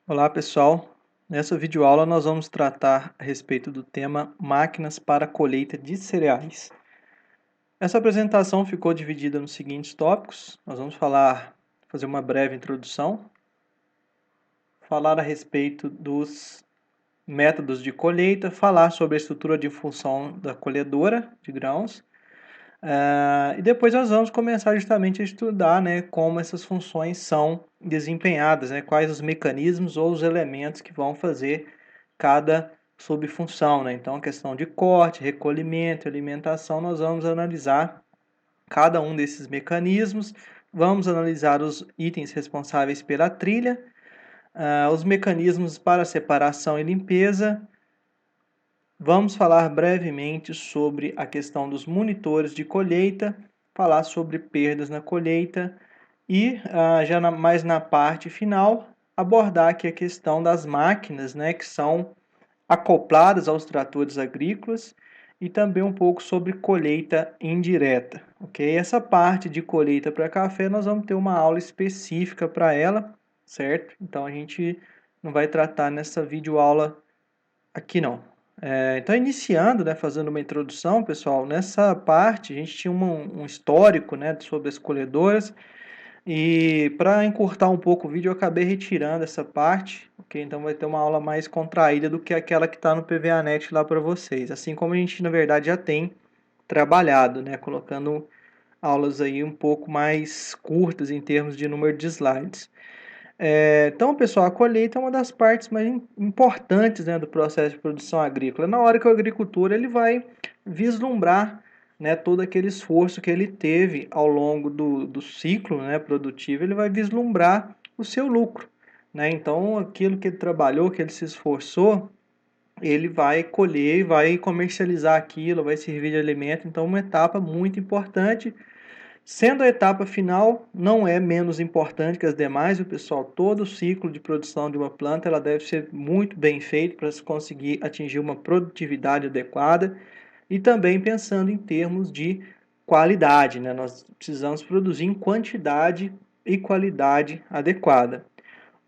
Olá pessoal, nessa videoaula nós vamos tratar a respeito do tema máquinas para colheita de cereais. Essa apresentação ficou dividida nos seguintes tópicos. Nós vamos fazer uma breve introdução, falar a respeito dos métodos de colheita, falar sobre a estrutura de função da colhedora de grãos, e depois nós vamos começar justamente a estudar, né, como essas funções são desempenhadas, né, quais os mecanismos ou os elementos que vão fazer cada subfunção, né? Então, a questão de corte, recolhimento, alimentação, nós vamos analisar cada um desses mecanismos, vamos analisar os itens responsáveis pela trilha, os mecanismos para separação e limpeza. Vamos falar brevemente sobre a questão dos monitores de colheita, falar sobre perdas na colheita e mais na parte final abordar aqui a questão das máquinas, né, que são acopladas aos tratores agrícolas e também um pouco sobre colheita indireta, ok? Essa parte de colheita para café nós vamos ter uma aula específica para ela, certo? Então a gente não vai tratar nessa videoaula aqui não. Então, iniciando, né, fazendo uma introdução, pessoal, nessa parte a gente tinha um histórico, né, sobre as colhedoras, e para encurtar um pouco o vídeo eu acabei retirando essa parte, ok? Então vai ter uma aula mais contraída do que aquela que está no PVAnet lá para vocês, assim como a gente na verdade já tem trabalhado, né, colocando aulas aí um pouco mais curtas em termos de número de slides. Então, pessoal, a colheita é uma das partes mais importantes, né, do processo de produção agrícola. Na hora que o agricultor ele vai vislumbrar, né, todo aquele esforço que ele teve ao longo do ciclo, né, produtivo, ele vai vislumbrar o seu lucro, né? Então, aquilo que ele trabalhou, que ele se esforçou, ele vai colher e vai comercializar aquilo, vai servir de alimento. Então, uma etapa muito importante. Sendo a etapa final, não é menos importante que as demais, o pessoal, todo o ciclo de produção de uma planta ela deve ser muito bem feito para se conseguir atingir uma produtividade adequada e também pensando em termos de qualidade, né? Nós precisamos produzir em quantidade e qualidade adequada.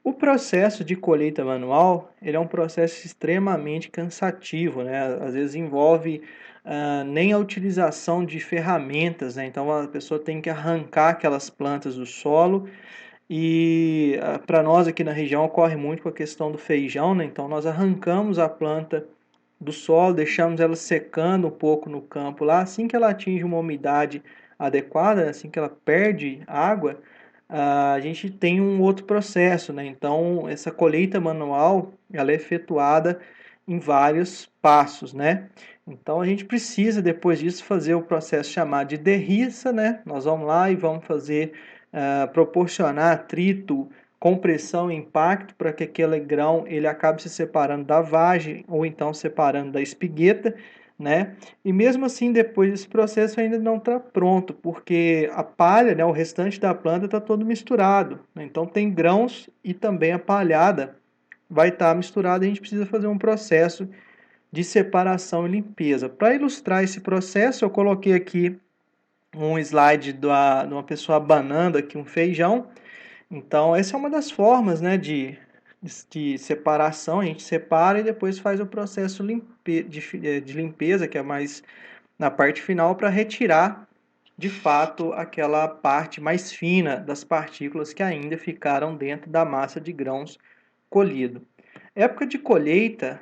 O processo de colheita manual, ele é um processo extremamente cansativo, né? Às vezes envolve nem a utilização de ferramentas, né? Então a pessoa tem que arrancar aquelas plantas do solo e para nós aqui na região ocorre muito com a questão do feijão, né? Então nós arrancamos a planta do solo, deixamos ela secando um pouco no campo lá, assim que ela atinge uma umidade adequada, assim que ela perde água, a gente tem um outro processo, né? Então, essa colheita manual, ela é efetuada em vários passos, né? Então, a gente precisa, depois disso, fazer o processo chamado de derriça, né? Nós vamos lá e vamos fazer, proporcionar atrito, compressão e impacto para que aquele grão ele acabe se separando da vagem ou então separando da espigueta, né? E mesmo assim, depois desse processo ainda não está pronto, porque a palha, né, o restante da planta está todo misturado, né? Então tem grãos e também a palhada vai estar misturada e a gente precisa fazer um processo de separação e limpeza. Para ilustrar esse processo, eu coloquei aqui um slide de uma pessoa abanando aqui um feijão. Então, essa é uma das formas, né, de separação. A gente separa e depois faz o processo de limpeza, que é mais na parte final, para retirar de fato aquela parte mais fina das partículas que ainda ficaram dentro da massa de grãos colhido. Época de colheita,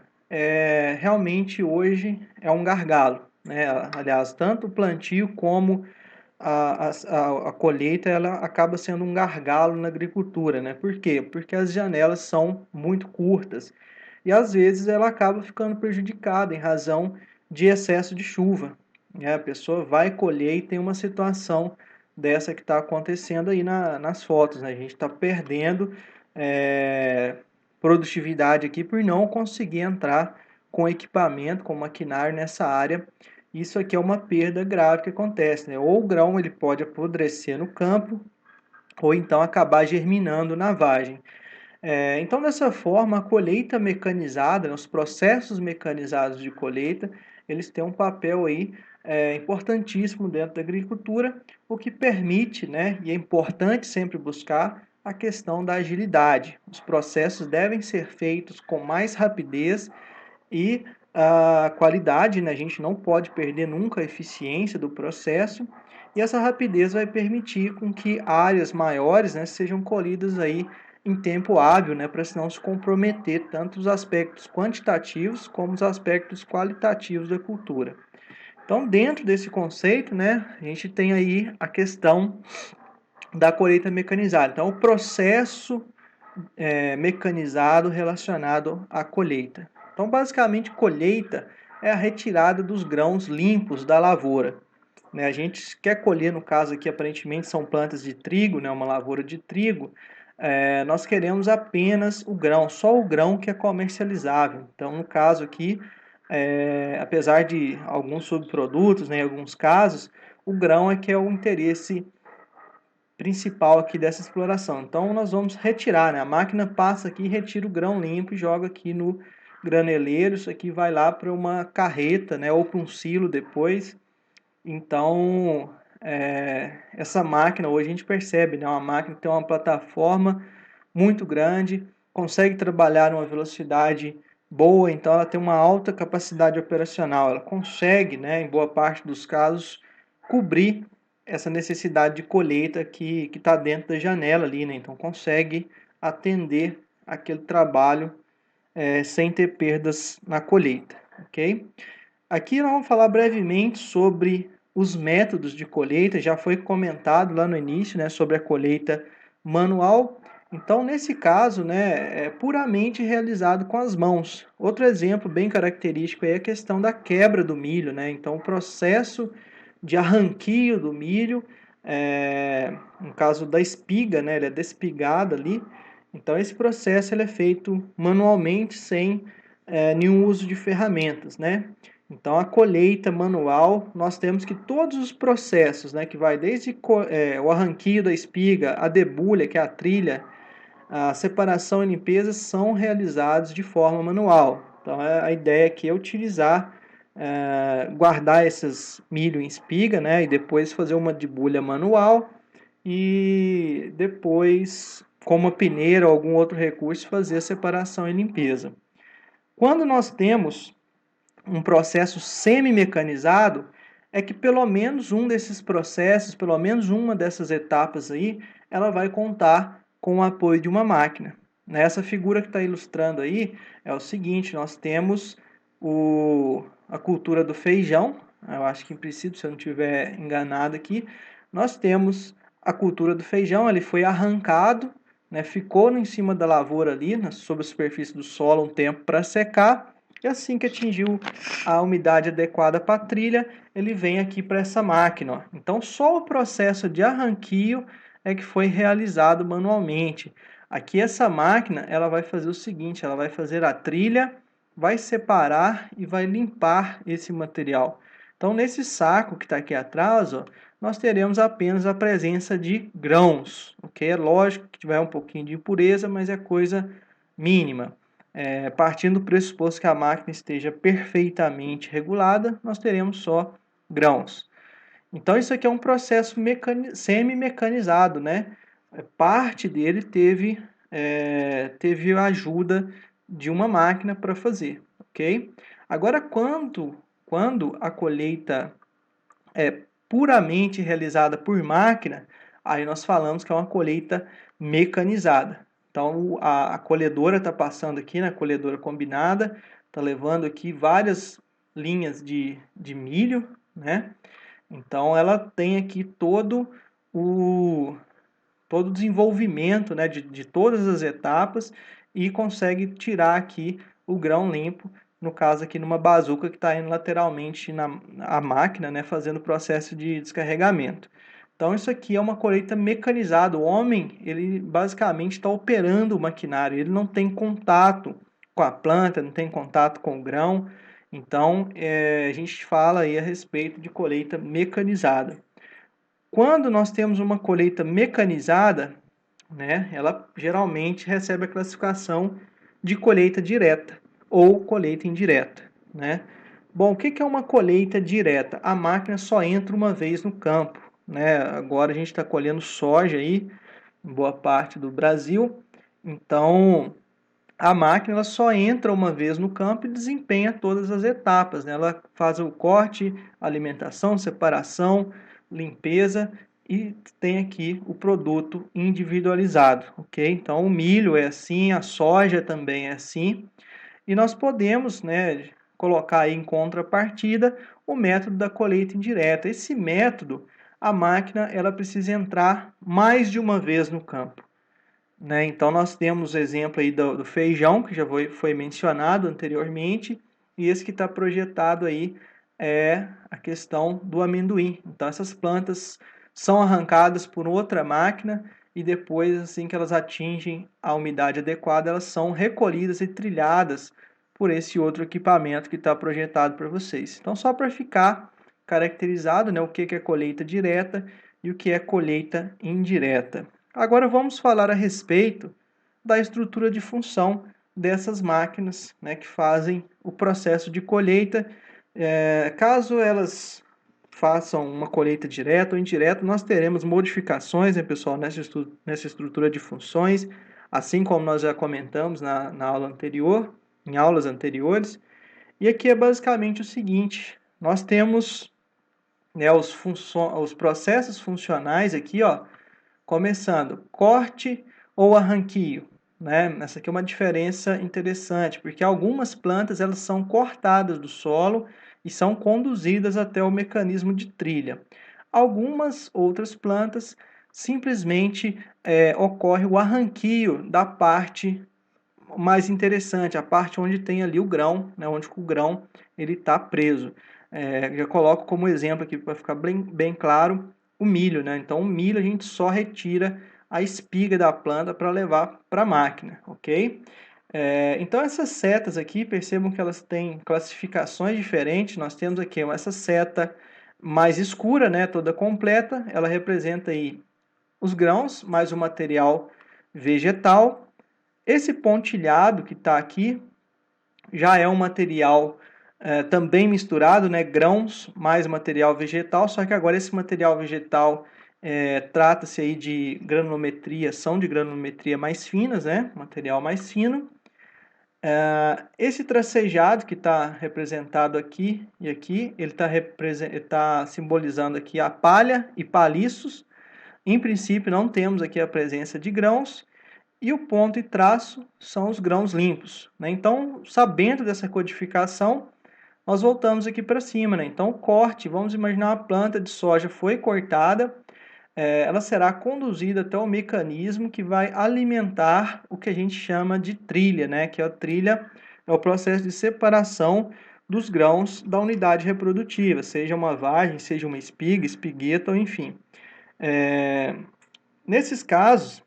realmente hoje é um gargalo, né? Aliás, tanto o plantio como a colheita ela acaba sendo um gargalo na agricultura, né? Por quê? Porque as janelas são muito curtas e às vezes ela acaba ficando prejudicada em razão de excesso de chuva, né? A pessoa vai colher e tem uma situação dessa que está acontecendo aí nas fotos, né? A gente está perdendo é, produtividade aqui por não conseguir entrar com equipamento, com maquinário nessa área. Isso aqui é uma perda grave que acontece, né? Ou o grão ele pode apodrecer no campo, ou então acabar germinando na vagem. Então, dessa forma, a colheita mecanizada, né, os processos mecanizados de colheita, eles têm um papel aí importantíssimo dentro da agricultura, o que permite, né, e é importante sempre buscar a questão da agilidade. Os processos devem ser feitos com mais rapidez e a qualidade, né? A gente não pode perder nunca a eficiência do processo, e essa rapidez vai permitir com que áreas maiores, né, sejam colhidas aí em tempo hábil, né, para não se comprometer tanto os aspectos quantitativos como os aspectos qualitativos da cultura. Então, dentro desse conceito, né, a gente tem aí a questão da colheita mecanizada. Então, o processo mecanizado relacionado à colheita. Então, basicamente, colheita é a retirada dos grãos limpos da lavoura. Né? A gente quer colher, no caso aqui, aparentemente são plantas de trigo, né? Uma lavoura de trigo. Nós queremos apenas o grão, só o grão que é comercializável. Então, no caso aqui, apesar de alguns subprodutos, né, em alguns casos, o grão é que é o interesse principal aqui dessa exploração. Então nós vamos retirar, né? A máquina passa aqui, retira o grão limpo e joga aqui no graneleiro. Isso aqui vai lá para uma carreta, né? Ou para um silo depois. Então essa máquina hoje a gente percebe, né? Uma máquina que tem uma plataforma muito grande, consegue trabalhar numa velocidade boa, então ela tem uma alta capacidade operacional. Ela consegue, né? Em boa parte dos casos, cobrir essa necessidade de colheita que está dentro da janela ali, né? Então consegue atender aquele trabalho sem ter perdas na colheita, ok? Aqui nós vamos falar brevemente sobre os métodos de colheita. Já foi comentado lá no início, né, sobre a colheita manual. Então, nesse caso, né, é puramente realizado com as mãos. Outro exemplo bem característico é a questão da quebra do milho, né? Então, o processo de arranquio do milho, no caso da espiga, né, ele é despigado ali. Então, esse processo ele é feito manualmente, sem nenhum uso de ferramentas, né? Então, a colheita manual, nós temos que todos os processos, né, que vai desde o arranquio da espiga, a debulha, que é a trilha, a separação e limpeza, são realizados de forma manual. Então, a ideia aqui é utilizar, guardar esses milho em espiga, né, e depois fazer uma debulha manual e depois, com uma peneira ou algum outro recurso, fazer a separação e limpeza. Quando nós temos um processo semi-mecanizado, é que pelo menos um desses processos, pelo menos uma dessas etapas aí, ela vai contar com o apoio de uma máquina. Nessa figura que está ilustrando aí, é o seguinte, nós temos a cultura do feijão, eu acho que em princípio, se eu não estiver enganado aqui, nós temos a cultura do feijão, ele foi arrancado, né, ficou em cima da lavoura ali, sob a superfície do solo um tempo para secar, e assim que atingiu a umidade adequada para a trilha, ele vem aqui para essa máquina. Ó. Então, só o processo de arranquio é que foi realizado manualmente. Aqui essa máquina, ela vai fazer o seguinte, ela vai fazer a trilha, vai separar e vai limpar esse material. Então, nesse saco que está aqui atrás, ó, nós teremos apenas a presença de grãos, ok? É lógico que tiver um pouquinho de impureza, mas é coisa mínima. Partindo do pressuposto que a máquina esteja perfeitamente regulada, nós teremos só grãos. Então, isso aqui é um processo semi-mecanizado, né? Parte dele teve a ajuda de uma máquina para fazer, ok? Agora, quando a colheita é puramente realizada por máquina, aí nós falamos que é uma colheita mecanizada. Então, a colhedora está passando aqui, na colhedora combinada, está levando aqui várias linhas de milho, né? Então, ela tem aqui todo o desenvolvimento, né, de todas as etapas e consegue tirar aqui o grão limpo, no caso aqui numa bazuca que está indo lateralmente na máquina, né, fazendo o processo de descarregamento. Então isso aqui é uma colheita mecanizada. O homem, ele basicamente está operando o maquinário, ele não tem contato com a planta, não tem contato com o grão. Então a gente fala aí a respeito de colheita mecanizada. Quando nós temos uma colheita mecanizada, né, ela geralmente recebe a classificação de colheita direta ou colheita indireta, né? Bom, o que é uma colheita direta? A máquina só entra uma vez no campo, né? Agora a gente está colhendo soja aí, em boa parte do Brasil. Então, a máquina ela só entra uma vez no campo e desempenha todas as etapas, né? Ela faz o corte, alimentação, separação, limpeza e tem aqui o produto individualizado, ok? Então, o milho é assim, a soja também é assim. E nós podemos, né, colocar aí em contrapartida o método da colheita indireta. Esse método, a máquina ela precisa entrar mais de uma vez no campo, né? Então nós temos o exemplo aí do feijão, que já foi mencionado anteriormente, e esse que está projetado aí é a questão do amendoim. Então essas plantas são arrancadas por outra máquina e depois, assim que elas atingem a umidade adequada, elas são recolhidas e trilhadas por esse outro equipamento que está projetado para vocês. Então só para ficar caracterizado, né, o que é colheita direta e o que é colheita indireta. Agora vamos falar a respeito da estrutura de função dessas máquinas, né, que fazem o processo de colheita. Caso elas façam uma colheita direta ou indireta, nós teremos modificações, né, pessoal, nessa estrutura de funções, assim como nós já comentamos na aula anterior, em aulas anteriores. E aqui é basicamente o seguinte: nós temos, né, os processos funcionais aqui, ó, começando, corte ou arranquio, né? Essa aqui é uma diferença interessante, porque algumas plantas elas são cortadas do solo e são conduzidas até o mecanismo de trilha. Algumas outras plantas simplesmente ocorre o arranquio da parte mais interessante, a parte onde tem ali o grão, né, onde o grão ele está preso. Já coloco como exemplo aqui para ficar bem claro o milho, né? Então o milho a gente só retira a espiga da planta para levar para a máquina, ok? Então essas setas aqui, percebam que elas têm classificações diferentes. Nós temos aqui essa seta mais escura, né, toda completa, ela representa aí os grãos mais o material vegetal. Esse pontilhado que está aqui já é um material também misturado, né? Grãos mais material vegetal, só que agora esse material vegetal trata-se aí de granulometria, são de granulometria mais finas, né? Material mais fino. Esse tracejado que está representado aqui e aqui, ele está simbolizando aqui a palha e palhiços. Em princípio, não temos aqui a presença de grãos, e o ponto e traço são os grãos limpos, né? Então, sabendo dessa codificação, nós voltamos aqui para cima, né? Então, o corte, vamos imaginar uma planta de soja foi cortada, ela será conduzida até o mecanismo que vai alimentar o que a gente chama de trilha, né? Que a trilha é o processo de separação dos grãos da unidade reprodutiva, seja uma vagem, seja uma espiga, espigueta, ou enfim. Nesses casos,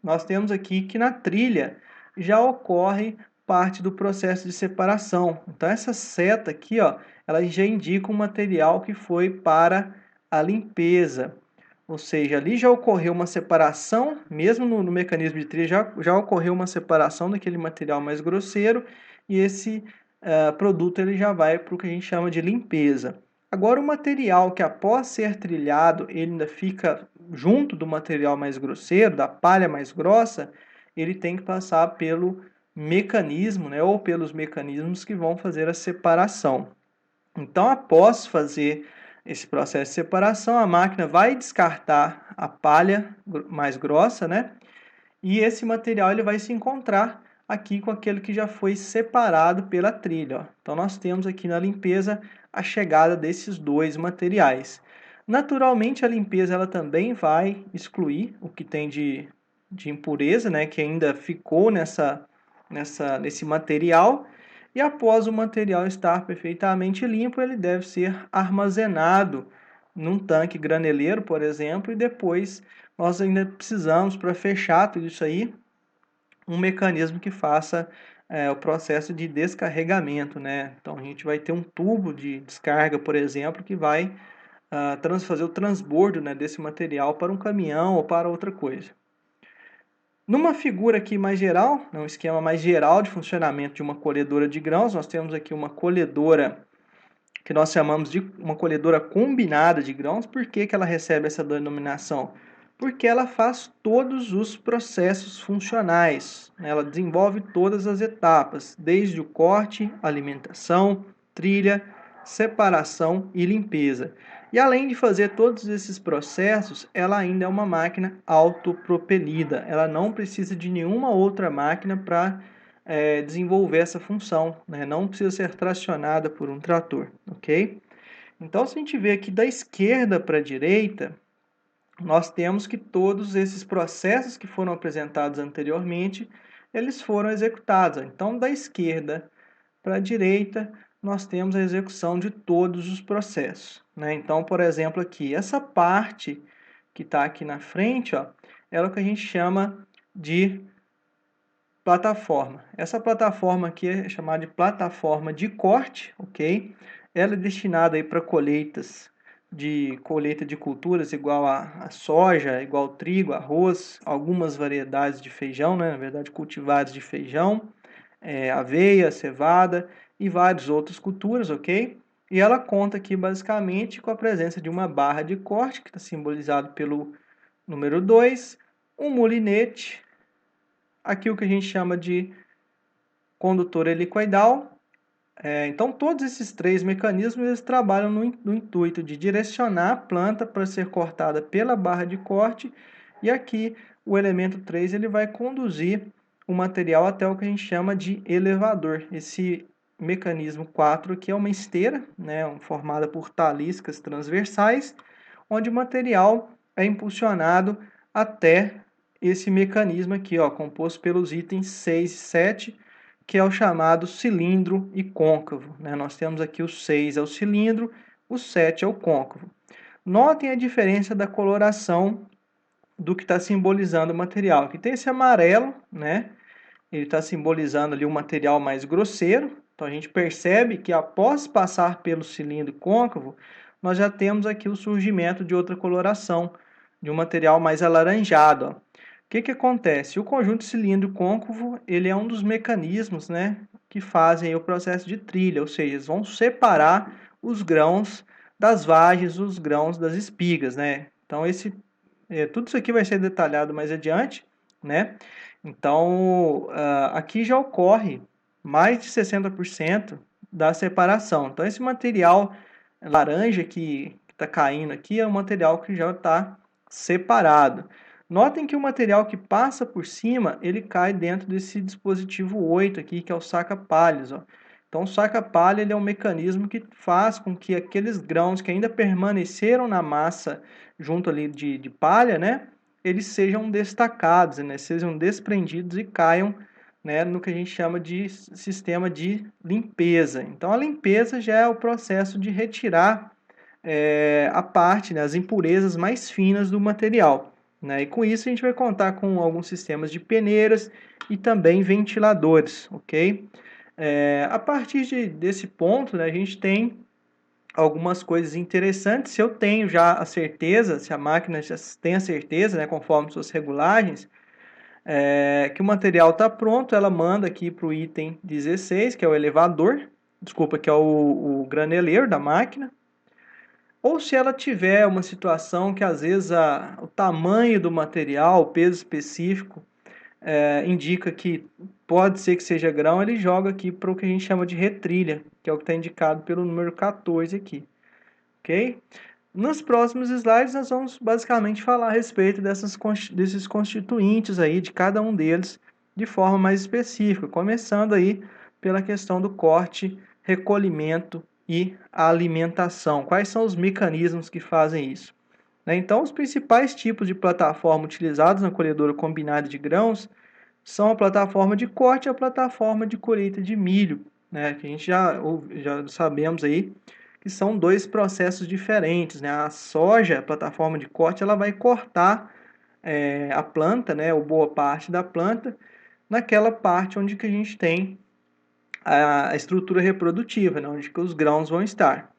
nós temos aqui que na trilha já ocorre parte do processo de separação. Então essa seta aqui, ó, ela já indica um material que foi para a limpeza. Ou seja, ali já ocorreu uma separação, mesmo no mecanismo de trilha, já ocorreu uma separação daquele material mais grosseiro, e esse produto ele já vai para o que a gente chama de limpeza. Agora, o material que após ser trilhado, ele ainda fica junto do material mais grosseiro, da palha mais grossa, ele tem que passar pelo mecanismo, né, ou pelos mecanismos que vão fazer a separação. Então, após fazer esse processo de separação, a máquina vai descartar a palha mais grossa, né? E esse material ele vai se encontrar aqui com aquele que já foi separado pela trilha, ó. Então, nós temos aqui na limpeza a chegada desses dois materiais. Naturalmente, a limpeza ela também vai excluir o que tem de impureza, né? Que ainda ficou nesse material. E após o material estar perfeitamente limpo, ele deve ser armazenado num tanque graneleiro, por exemplo, e depois nós ainda precisamos, para fechar tudo isso aí, um mecanismo que faça o processo de descarregamento, né? Então a gente vai ter um tubo de descarga, por exemplo, que vai fazer o transbordo, né, desse material para um caminhão ou para outra coisa. Numa figura aqui mais geral, um esquema mais geral de funcionamento de uma colhedora de grãos, nós temos aqui uma colhedora que nós chamamos de uma colhedora combinada de grãos. Por que ela recebe essa denominação? Porque ela faz todos os processos funcionais, né? Ela desenvolve todas as etapas, desde o corte, alimentação, trilha, separação e limpeza. E além de fazer todos esses processos, ela ainda é uma máquina autopropelida. Ela não precisa de nenhuma outra máquina para desenvolver essa função, né? Não precisa ser tracionada por um trator, ok? Então, se a gente vê aqui da esquerda para a direita, nós temos que todos esses processos que foram apresentados anteriormente, eles foram executados. Então, da esquerda para a direita, nós temos a execução de todos os processos, né? Então, por exemplo, aqui, essa parte que está aqui na frente, ó, é o que a gente chama de plataforma. Essa plataforma aqui é chamada de plataforma de corte, ok? Ela é destinada para colheita de culturas igual a soja, igual trigo, arroz, algumas variedades de feijão, né? Na verdade, cultivares de feijão, aveia, cevada e várias outras culturas, ok? E ela conta aqui basicamente com a presença de uma barra de corte, que está simbolizado pelo número 2, um molinete, aqui o que a gente chama de condutor helicoidal. Então, todos esses três mecanismos eles trabalham no intuito de direcionar a planta para ser cortada pela barra de corte, e aqui o elemento 3 ele vai conduzir o material até o que a gente chama de elevador. Esse mecanismo 4 aqui é uma esteira, né, formada por taliscas transversais, onde o material é impulsionado até esse mecanismo aqui, ó, composto pelos itens 6 e 7, que é o chamado cilindro e côncavo, né? Nós temos aqui o 6 é o cilindro, o 7 é o côncavo. Notem a diferença da coloração do que está simbolizando o material. Aqui tem esse amarelo, né? Ele está simbolizando ali o material mais grosseiro. Então a gente percebe que após passar pelo cilindro côncavo, nós já temos aqui o surgimento de outra coloração, de um material mais alaranjado, ó. O que acontece? O conjunto cilindro côncavo ele é um dos mecanismos, né, que fazem o processo de trilha, ou seja, eles vão separar os grãos das vagens, os grãos das espigas, né? Então tudo isso aqui vai ser detalhado mais adiante, né? Então aqui já ocorre mais de 60% da separação. Então esse material laranja que está caindo aqui é um material que já está separado. Notem que o material que passa por cima, ele cai dentro desse dispositivo 8 aqui, que é o saca-palhas, ó. Então, o saca-palha ele é um mecanismo que faz com que aqueles grãos que ainda permaneceram na massa junto ali de palha, né, eles sejam destacados, né, sejam desprendidos e caiam, né, no que a gente chama de sistema de limpeza. Então, a limpeza já é o processo de retirar a parte, né, as impurezas mais finas do material, né? E com isso a gente vai contar com alguns sistemas de peneiras e também ventiladores, ok? A partir desse ponto, né, a gente tem algumas coisas interessantes. Se eu tenho já a certeza, se a máquina já tem a certeza, né, conforme suas regulagens, que o material está pronto, ela manda aqui para o item 16, que é o elevador, desculpa, que é o graneleiro da máquina. Ou se ela tiver uma situação que às vezes o tamanho do material, o peso específico, indica que pode ser que seja grão, ele joga aqui para o que a gente chama de retrilha, que é o que está indicado pelo número 14 aqui. Ok? Nos próximos slides nós vamos basicamente falar a respeito desses constituintes aí, de cada um deles, de forma mais específica, começando aí pela questão do corte, recolhimento e alimentação. Quais são os mecanismos que fazem isso? Então, os principais tipos de plataforma utilizados na colhedora combinada de grãos são a plataforma de corte e a plataforma de colheita de milho, né? Que a gente já sabemos aí que são dois processos diferentes, né? A soja, a plataforma de corte, ela vai cortar a planta, né? Ou boa parte da planta, naquela parte onde que a gente tem a estrutura reprodutiva, né? Onde que os grãos vão estar.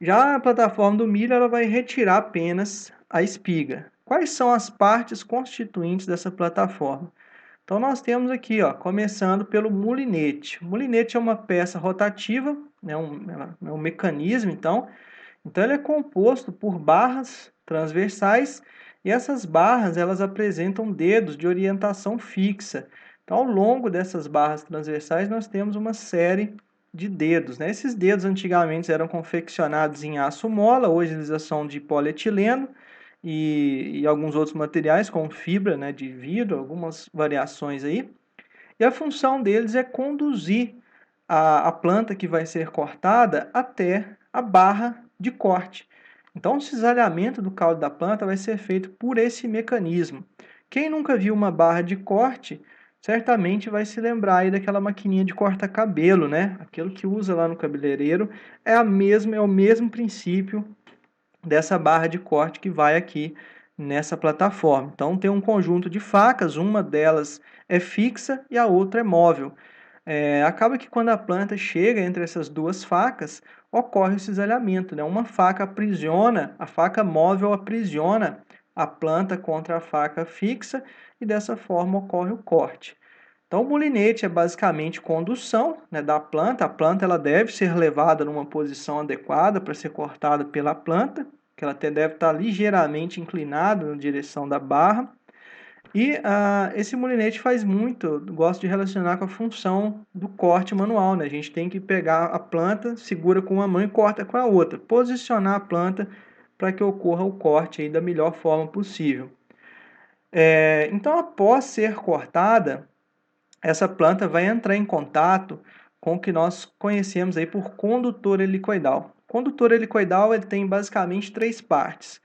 Já a plataforma do milho, ela vai retirar apenas a espiga. Quais são as partes constituintes dessa plataforma? Então, nós temos aqui, ó, começando pelo molinete. O molinete é uma peça rotativa, né, é um mecanismo, então ele é composto por barras transversais E essas barras, elas apresentam dedos de orientação fixa. Então, ao longo dessas barras transversais, nós temos uma série de dedos, né? Esses dedos antigamente eram confeccionados em aço mola, hoje eles já são de polietileno e alguns outros materiais, como fibra, né, de vidro, algumas variações aí. E a função deles é conduzir a planta que vai ser cortada até a barra de corte. Então, o cisalhamento do caule da planta vai ser feito por esse mecanismo. Quem nunca viu uma barra de corte, certamente vai se lembrar aí daquela maquininha de corta-cabelo, né? Aquilo que usa lá no cabeleireiro é o mesmo princípio dessa barra de corte que vai aqui nessa plataforma. Então, tem um conjunto de facas, uma delas é fixa e a outra é móvel. Acaba que quando a planta chega entre essas duas facas, ocorre o cisalhamento, né? Uma faca aprisiona, a faca móvel aprisiona a planta contra a faca fixa e dessa forma ocorre o corte. Então, o molinete é basicamente condução, né, da planta. A planta ela deve ser levada numa posição adequada para ser cortada pela planta, que ela até deve estar ligeiramente inclinada na direção da barra. E esse molinete faz muito, eu gosto de relacionar com a função do corte manual, né? A gente tem que pegar a planta, segura com uma mão e corta com a outra. Posicionar a planta para que ocorra o corte aí da melhor forma possível. Então, após ser cortada, essa planta vai entrar em contato com o que nós conhecemos aí por condutor helicoidal. O condutor helicoidal ele tem basicamente três partes.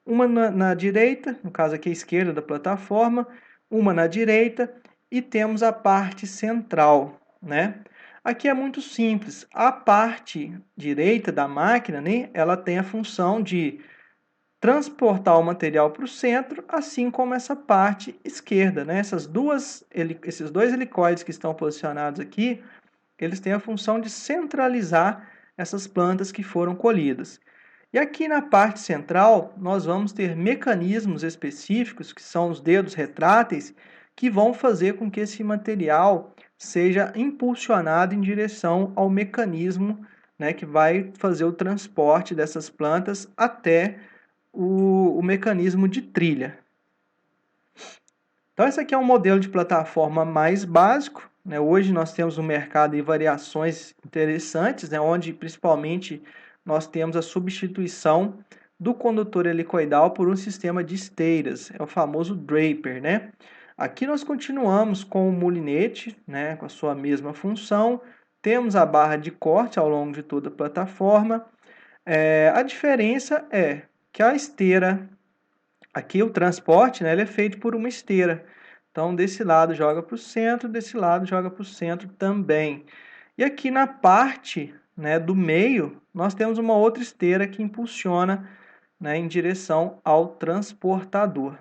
Uma na direita, no caso aqui a esquerda da plataforma, uma na direita e temos a parte central, né? Aqui é muito simples. A parte direita da máquina, né, ela tem a função de transportar o material para o centro, assim como essa parte esquerda, né? Esses dois helicoides que estão posicionados aqui, eles têm a função de centralizar essas plantas que foram colhidas. E aqui na parte central, nós vamos ter mecanismos específicos, que são os dedos retráteis, que vão fazer com que esse material seja impulsionado em direção ao mecanismo, né, que vai fazer o transporte dessas plantas até o mecanismo de trilha. Então, esse aqui é um modelo de plataforma mais básico, né? Hoje nós temos no mercado variações interessantes, né? Onde principalmente nós temos a substituição do condutor helicoidal por um sistema de esteiras, é o famoso draper, né? Aqui nós continuamos com o molinete, né? Com a sua mesma função, temos a barra de corte ao longo de toda a plataforma. A diferença é que a esteira, aqui o transporte, né, ele é feito por uma esteira. Então, desse lado joga para o centro, desse lado joga para o centro também. E aqui na parte, né, do meio, nós temos uma outra esteira que impulsiona, né, em direção ao transportador.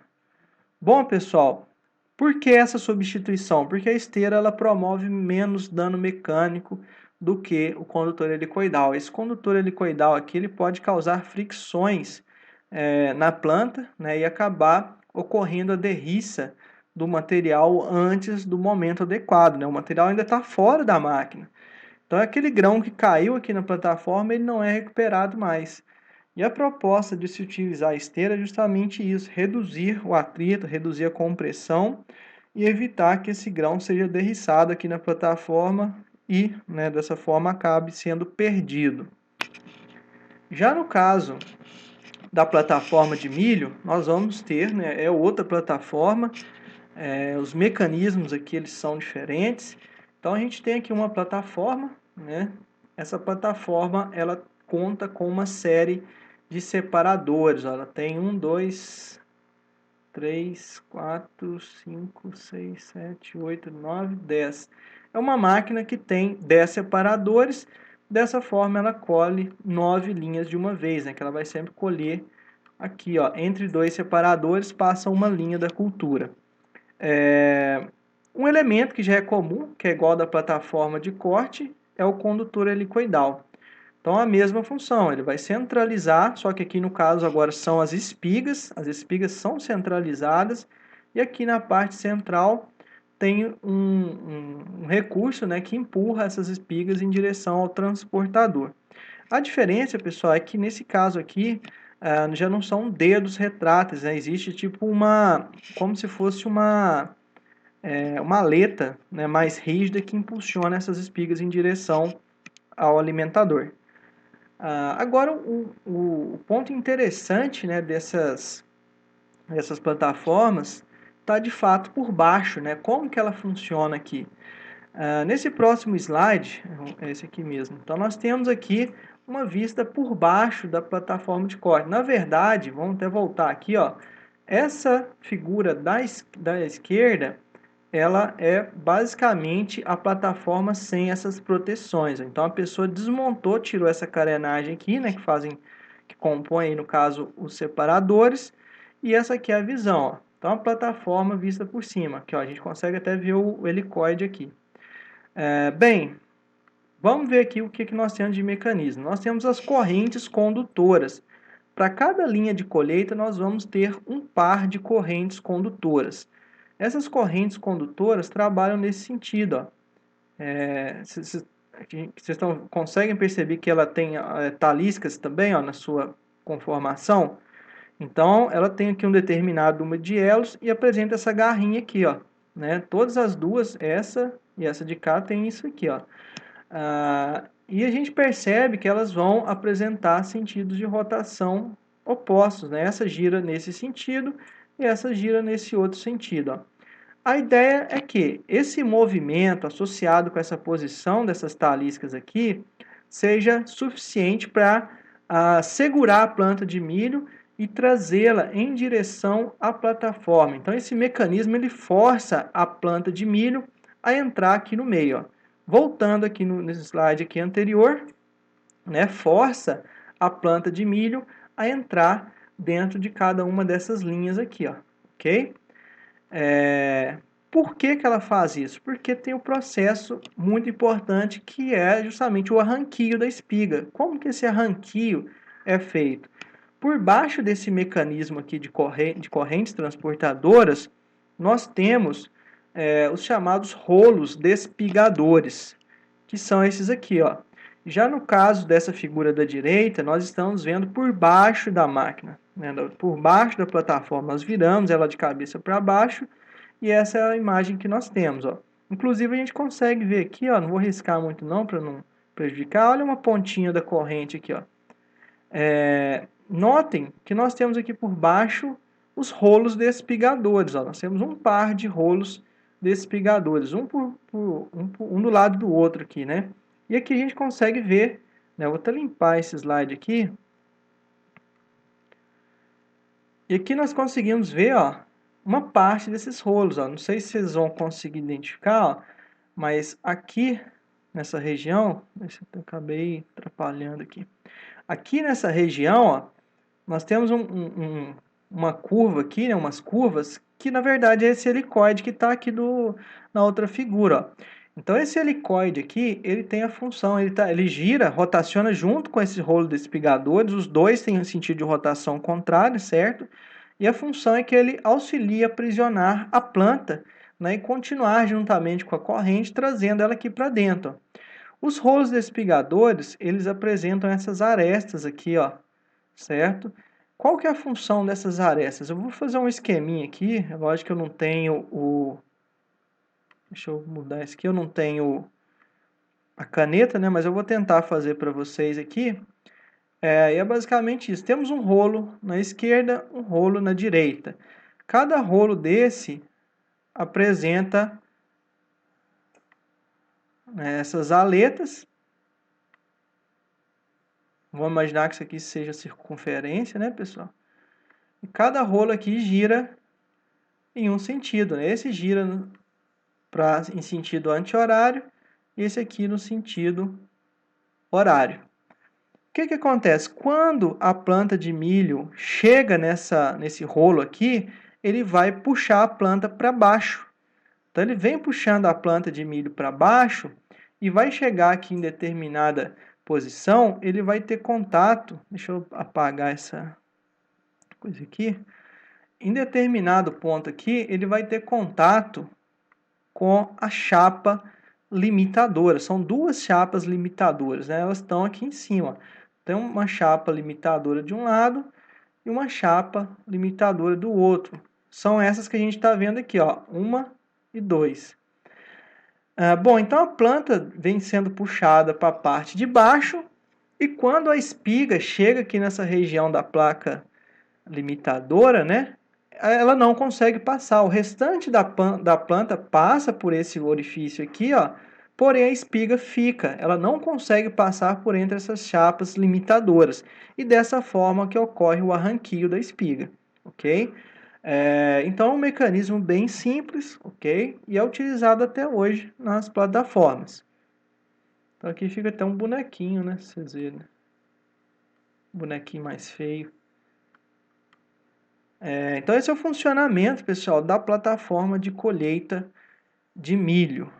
Bom, pessoal, por que essa substituição? Porque a esteira ela promove menos dano mecânico do que o condutor helicoidal. Esse condutor helicoidal aqui ele pode causar fricções na planta, né, e acabar ocorrendo a derriça do material antes do momento adequado, né? O material ainda está fora da máquina. Então, aquele grão que caiu aqui na plataforma, ele não é recuperado mais. E a proposta de se utilizar a esteira é justamente isso, reduzir o atrito, reduzir a compressão e evitar que esse grão seja derriçado aqui na plataforma e, né, dessa forma, acabe sendo perdido. Já no caso da plataforma de milho, nós vamos ter, né, outra plataforma, os mecanismos aqui eles são diferentes. Então a gente tem aqui uma plataforma, né? Essa plataforma ela conta com uma série de separadores. Ela tem 1, 2, 3, 4, 5, 6, 7, 8, 9, 10. É uma máquina que tem 10 separadores. Dessa forma ela colhe 9 linhas de uma vez, né? Que ela vai sempre colher aqui, ó, entre dois separadores passa uma linha da cultura. Um elemento que já é comum, que é igual da plataforma de corte, é o condutor helicoidal. Então, a mesma função, ele vai centralizar, só que aqui no caso agora são as espigas são centralizadas, e aqui na parte central tem um recurso, né, que empurra essas espigas em direção ao transportador. A diferença, pessoal, é que nesse caso aqui, já não são dedos retráteis, né? Existe tipo como se fosse uma aleta, né, mais rígida que impulsiona essas espigas em direção ao alimentador. Agora, o ponto interessante, né, dessas plataformas está de fato por baixo, né? Como que ela funciona aqui? Nesse próximo slide, é esse aqui mesmo, então nós temos aqui uma vista por baixo da plataforma de corte. Na verdade, vamos até voltar aqui, ó, essa figura da esquerda, ela é basicamente a plataforma sem essas proteções. Então a pessoa desmontou, tirou essa carenagem aqui, né, que compõe aí, no caso, os separadores, e essa aqui é a visão, ó. Então a plataforma vista por cima, que ó, a gente consegue até ver o helicoide aqui. Bem, vamos ver aqui o que nós temos de mecanismo. Nós temos as correntes condutoras. Para cada linha de colheita, nós vamos ter um par de correntes condutoras. Essas correntes condutoras trabalham nesse sentido. Vocês conseguem perceber que ela tem taliscas também, ó, na sua conformação? Então, ela tem aqui um determinado número de elos e apresenta essa garrinha aqui, ó, né? Todas as duas, essa e essa de cá, tem isso aqui, ó. E a gente percebe que elas vão apresentar sentidos de rotação opostos, né? Essa gira nesse sentido e essa gira nesse outro sentido, ó. A ideia é que esse movimento associado com essa posição dessas taliscas aqui seja suficiente para segurar a planta de milho e trazê-la em direção à plataforma. Então esse mecanismo ele força a planta de milho a entrar aqui no meio, ó. Voltando aqui nesse slide aqui anterior, né, força a planta de milho a entrar dentro de cada uma dessas linhas aqui, ó, ok? Por que ela faz isso? Porque tem um processo muito importante que é justamente o arranquio da espiga. Como que esse arranquio é feito? Por baixo desse mecanismo aqui de correntes transportadoras, nós temos os chamados rolos despigadores, que são esses aqui, ó. Já no caso dessa figura da direita, nós estamos vendo por baixo da máquina, né? Por baixo da plataforma. Nós viramos ela de cabeça para baixo e essa é a imagem que nós temos, ó. Inclusive a gente consegue ver aqui, ó, não vou riscar muito não para não prejudicar. Olha uma pontinha da corrente aqui, ó. Notem que nós temos aqui por baixo os rolos despigadores, ó. Nós temos um par de rolos despigadores, um do lado do outro aqui, né? E aqui a gente consegue ver, né? Eu vou até limpar esse slide aqui. E aqui nós conseguimos ver, ó, uma parte desses rolos, ó. Não sei se vocês vão conseguir identificar, ó, mas aqui nessa região, deixa eu acabei atrapalhando aqui. Aqui nessa região, ó, nós temos uma curva aqui, né, umas curvas, que na verdade é esse helicoide que está aqui na outra figura, ó. Então esse helicoide aqui, ele tem a função, ele gira, rotaciona junto com esse rolo de espigadores, os dois têm um sentido de rotação contrário, certo? E a função é que ele auxilia a aprisionar a planta, né, e continuar juntamente com a corrente, trazendo ela aqui para dentro, ó. Os rolos despigadores, eles apresentam essas arestas aqui, ó, certo? Qual que é a função dessas arestas? Eu vou fazer um esqueminha aqui, é lógico que eu não tenho Deixa eu mudar isso aqui, eu não tenho a caneta, né? Mas eu vou tentar fazer para vocês aqui. E é basicamente isso. Temos um rolo na esquerda, um rolo na direita. Cada rolo desse apresenta, né, essas aletas. Vamos imaginar que isso aqui seja circunferência, né, pessoal? E cada rolo aqui gira em um sentido, né? Esse gira em sentido anti-horário e esse aqui no sentido horário. O que acontece? Quando a planta de milho chega nesse rolo aqui, ele vai puxar a planta para baixo. Então ele vem puxando a planta de milho para baixo e vai chegar aqui em determinada posição, ele vai ter contato. Deixa eu apagar essa coisa aqui. Em determinado ponto aqui, ele vai ter contato com a chapa limitadora. São duas chapas limitadoras, né? Elas estão aqui em cima. Tem uma chapa limitadora de um lado e uma chapa limitadora do outro. São essas que a gente está vendo aqui, ó, 1 e 2. Bom, então a planta vem sendo puxada para a parte de baixo e quando a espiga chega aqui nessa região da placa limitadora, né, ela não consegue passar. O restante da planta passa por esse orifício aqui, ó, porém a espiga fica. Ela não consegue passar por entre essas chapas limitadoras. E dessa forma que ocorre o arranquio da espiga, ok? Então é um mecanismo bem simples, ok? E é utilizado até hoje nas plataformas. Então aqui fica até um bonequinho, né? Vocês verem. Um bonequinho mais feio. Então esse é o funcionamento, pessoal, da plataforma de colheita de milho.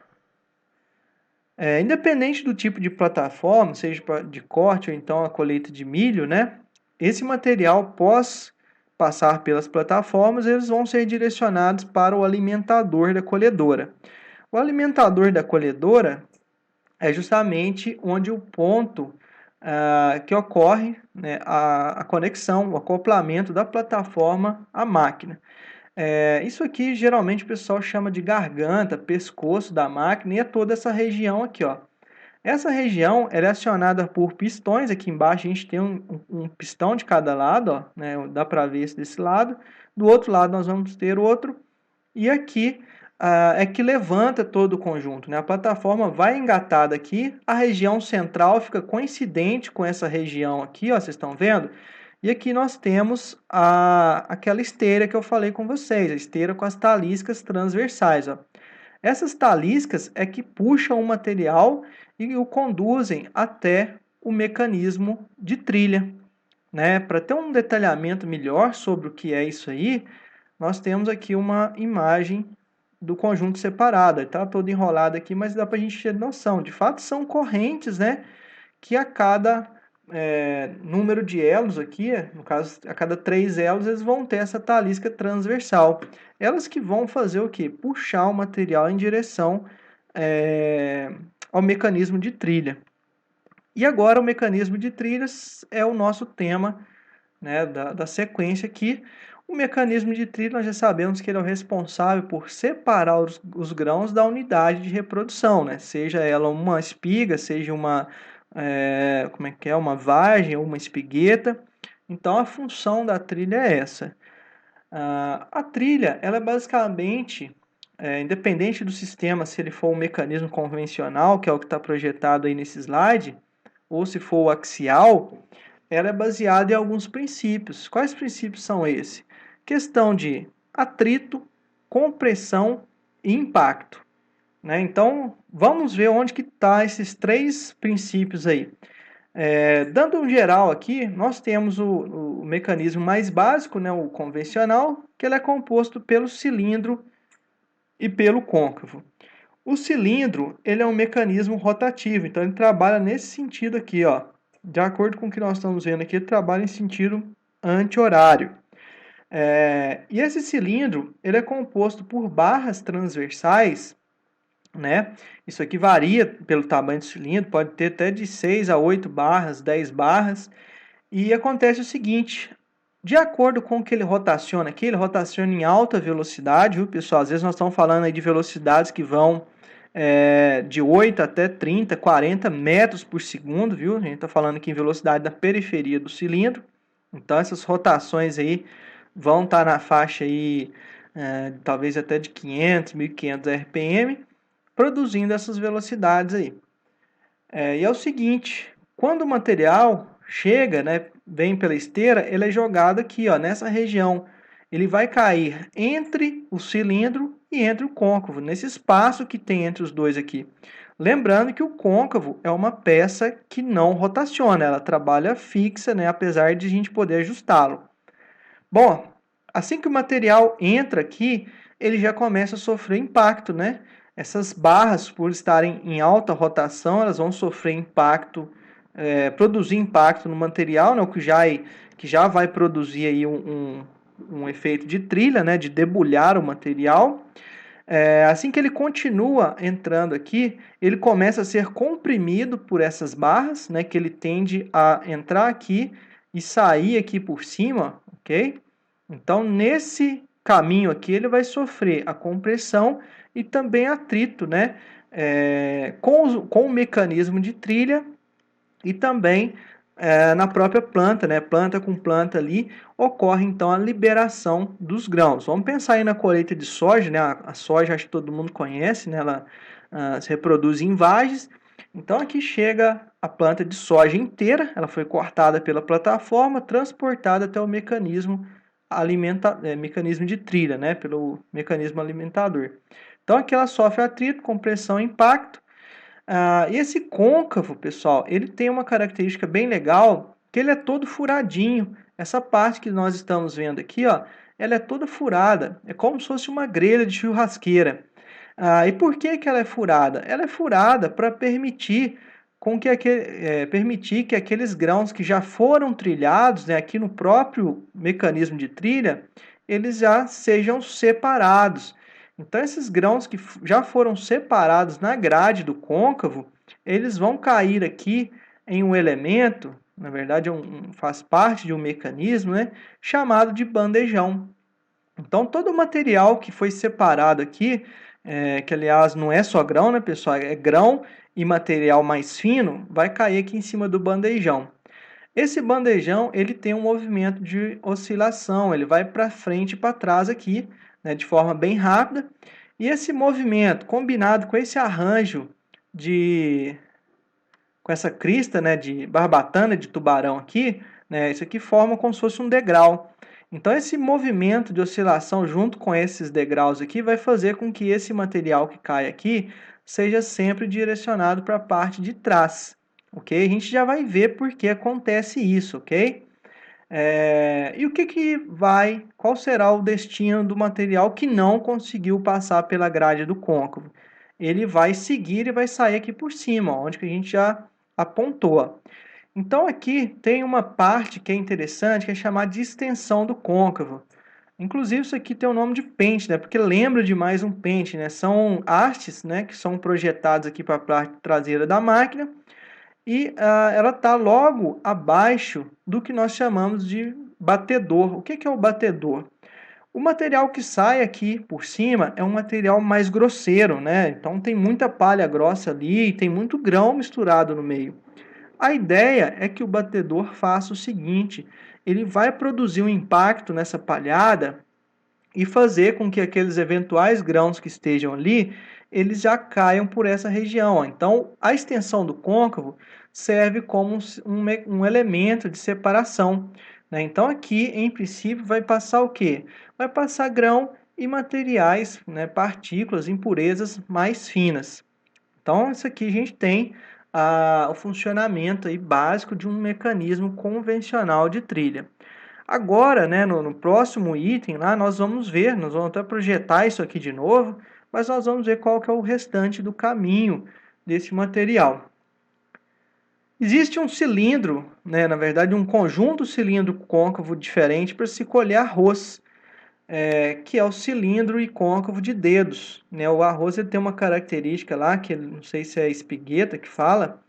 Independente do tipo de plataforma, seja de corte ou então a colheita de milho, né? Esse material, após passar pelas plataformas, eles vão ser direcionados para o alimentador da colhedora. O alimentador da colhedora é justamente onde o ponto que ocorre, né, a conexão, o acoplamento da plataforma à máquina. Isso aqui geralmente o pessoal chama de garganta, pescoço da máquina e é toda essa região aqui, ó. Essa região ela é acionada por pistões, aqui embaixo a gente tem um pistão de cada lado, ó, né, dá para ver esse desse lado. Do outro lado nós vamos ter outro, e aqui é que levanta todo o conjunto, né? A plataforma vai engatada aqui, a região central fica coincidente com essa região aqui, ó, vocês estão vendo? E aqui nós temos aquela esteira que eu falei com vocês, a esteira com as taliscas transversais, ó. Essas taliscas é que puxam o material e o conduzem até o mecanismo de trilha, né? Para ter um detalhamento melhor sobre o que é isso aí, nós temos aqui uma imagem do conjunto separado. Está todo enrolado aqui, mas dá para a gente ter noção. De fato, são correntes, né? Que a cada número de elos aqui, no caso, a cada 3 elos, eles vão ter essa talisca transversal. Elas que vão fazer o quê? Puxar o material em direção ao mecanismo de trilha. E agora o mecanismo de trilhas é o nosso tema, né, da sequência aqui. O mecanismo de trilha, nós já sabemos que ele é o responsável por separar os grãos da unidade de reprodução, né? Seja ela uma espiga, seja uma, uma vagem ou uma espigueta. Então, a função da trilha é essa. A trilha, ela é basicamente, independente do sistema, se ele for um mecanismo convencional, que é o que está projetado aí nesse slide, ou se for o axial, ela é baseada em alguns princípios. Quais princípios são esses? Questão de atrito, compressão e impacto, né? Então, vamos ver onde que está esses 3 princípios aí. Dando um geral aqui, nós temos o mecanismo mais básico, né, o convencional, que ele é composto pelo cilindro e pelo côncavo. O cilindro, ele é um mecanismo rotativo, então ele trabalha nesse sentido aqui, ó. De acordo com o que nós estamos vendo aqui, ele trabalha em sentido anti-horário. E esse cilindro, ele é composto por barras transversais, né? Isso aqui varia pelo tamanho do cilindro, pode ter até de 6 a 8 barras, 10 barras. E acontece o seguinte, de acordo com o que ele rotaciona aqui, ele rotaciona em alta velocidade, viu, pessoal? Às vezes nós estamos falando aí de velocidades que vão de 8 até 30, 40 metros por segundo, viu? A gente está falando aqui em velocidade da periferia do cilindro. Então, essas rotações aí vão estar na faixa aí, talvez até de 500, 1.500 RPM, produzindo essas velocidades aí. E é o seguinte, quando o material chega, né, vem pela esteira, ele é jogado aqui, ó, nessa região. Ele vai cair entre o cilindro e entre o côncavo, nesse espaço que tem entre os dois aqui. Lembrando que o côncavo é uma peça que não rotaciona, ela trabalha fixa, né, apesar de a gente poder ajustá-lo. Bom, assim que o material entra aqui, ele já começa a sofrer impacto, né? Essas barras, por estarem em alta rotação, elas vão sofrer impacto, produzir impacto no material, né? O que já vai produzir aí um efeito de trilha, né? De debulhar o material. Assim que ele continua entrando aqui, ele começa a ser comprimido por essas barras, né? Que ele tende a entrar aqui e sair aqui por cima, ok? Então, nesse caminho aqui, ele vai sofrer a compressão e também atrito, né? Com o mecanismo de trilha e também na própria planta, né? Planta com planta ali, ocorre então a liberação dos grãos. Vamos pensar aí na colheita de soja, né? A soja acho que todo mundo conhece, né? Ela se reproduz em vagens. Então aqui chega a planta de soja inteira, ela foi cortada pela plataforma, transportada até o mecanismo de trilha, né? Pelo mecanismo alimentador. Então aqui ela sofre atrito, compressão, impacto. E esse côncavo, pessoal, ele tem uma característica bem legal, que ele é todo furadinho. Essa parte que nós estamos vendo aqui, ó, ela é toda furada. É como se fosse uma grelha de churrasqueira. E por que que ela é furada? Ela é furada para permitir que aqueles grãos que já foram trilhados, né, aqui no próprio mecanismo de trilha, eles já sejam separados. Então, esses grãos que já foram separados na grade do côncavo, eles vão cair aqui em um elemento, na verdade faz parte de um mecanismo, né, chamado de bandejão. Então, todo o material que foi separado aqui, que aliás não é só grão, né, pessoal? É grão e material mais fino, vai cair aqui em cima do bandejão. Esse bandejão, ele tem um movimento de oscilação, ele vai para frente e para trás aqui, né, de forma bem rápida. E esse movimento, combinado com esse arranjo com essa crista, né, de barbatana de tubarão aqui, né, isso aqui forma como se fosse um degrau. Então, esse movimento de oscilação junto com esses degraus aqui vai fazer com que esse material que cai aqui seja sempre direcionado para a parte de trás, ok? A gente já vai ver por que acontece isso, ok? E qual será o destino do material que não conseguiu passar pela grade do côncavo? Ele vai seguir e vai sair aqui por cima, onde que a gente já apontou. Então aqui tem uma parte que é interessante, que é chamada de extensão do côncavo. Inclusive isso aqui tem o nome de pente, né? Porque lembra demais um pente, né? São hastes, né? Que são projetados aqui para a parte traseira da máquina e ela está logo abaixo do que nós chamamos de batedor. O que é o batedor? O material que sai aqui por cima é um material mais grosseiro, né? Então tem muita palha grossa ali e tem muito grão misturado no meio. A ideia é que o batedor faça o seguinte: ele vai produzir um impacto nessa palhada e fazer com que aqueles eventuais grãos que estejam ali, eles já caiam por essa região. Então, a extensão do côncavo serve como um elemento de separação, né? Então, aqui, em princípio, vai passar o quê? Vai passar grão e materiais, né, partículas, impurezas mais finas. Então, isso aqui a gente tem o funcionamento aí básico de um mecanismo convencional de trilha. Agora, né, no próximo item lá, nós vamos até projetar isso aqui de novo, mas nós vamos ver qual que é o restante do caminho desse material. Existe um cilindro, né, na verdade um conjunto cilindro côncavo diferente para se colher arroz, que é o cilindro e côncavo de dedos, né? O arroz ele tem uma característica lá, que não sei se é espigueta que fala,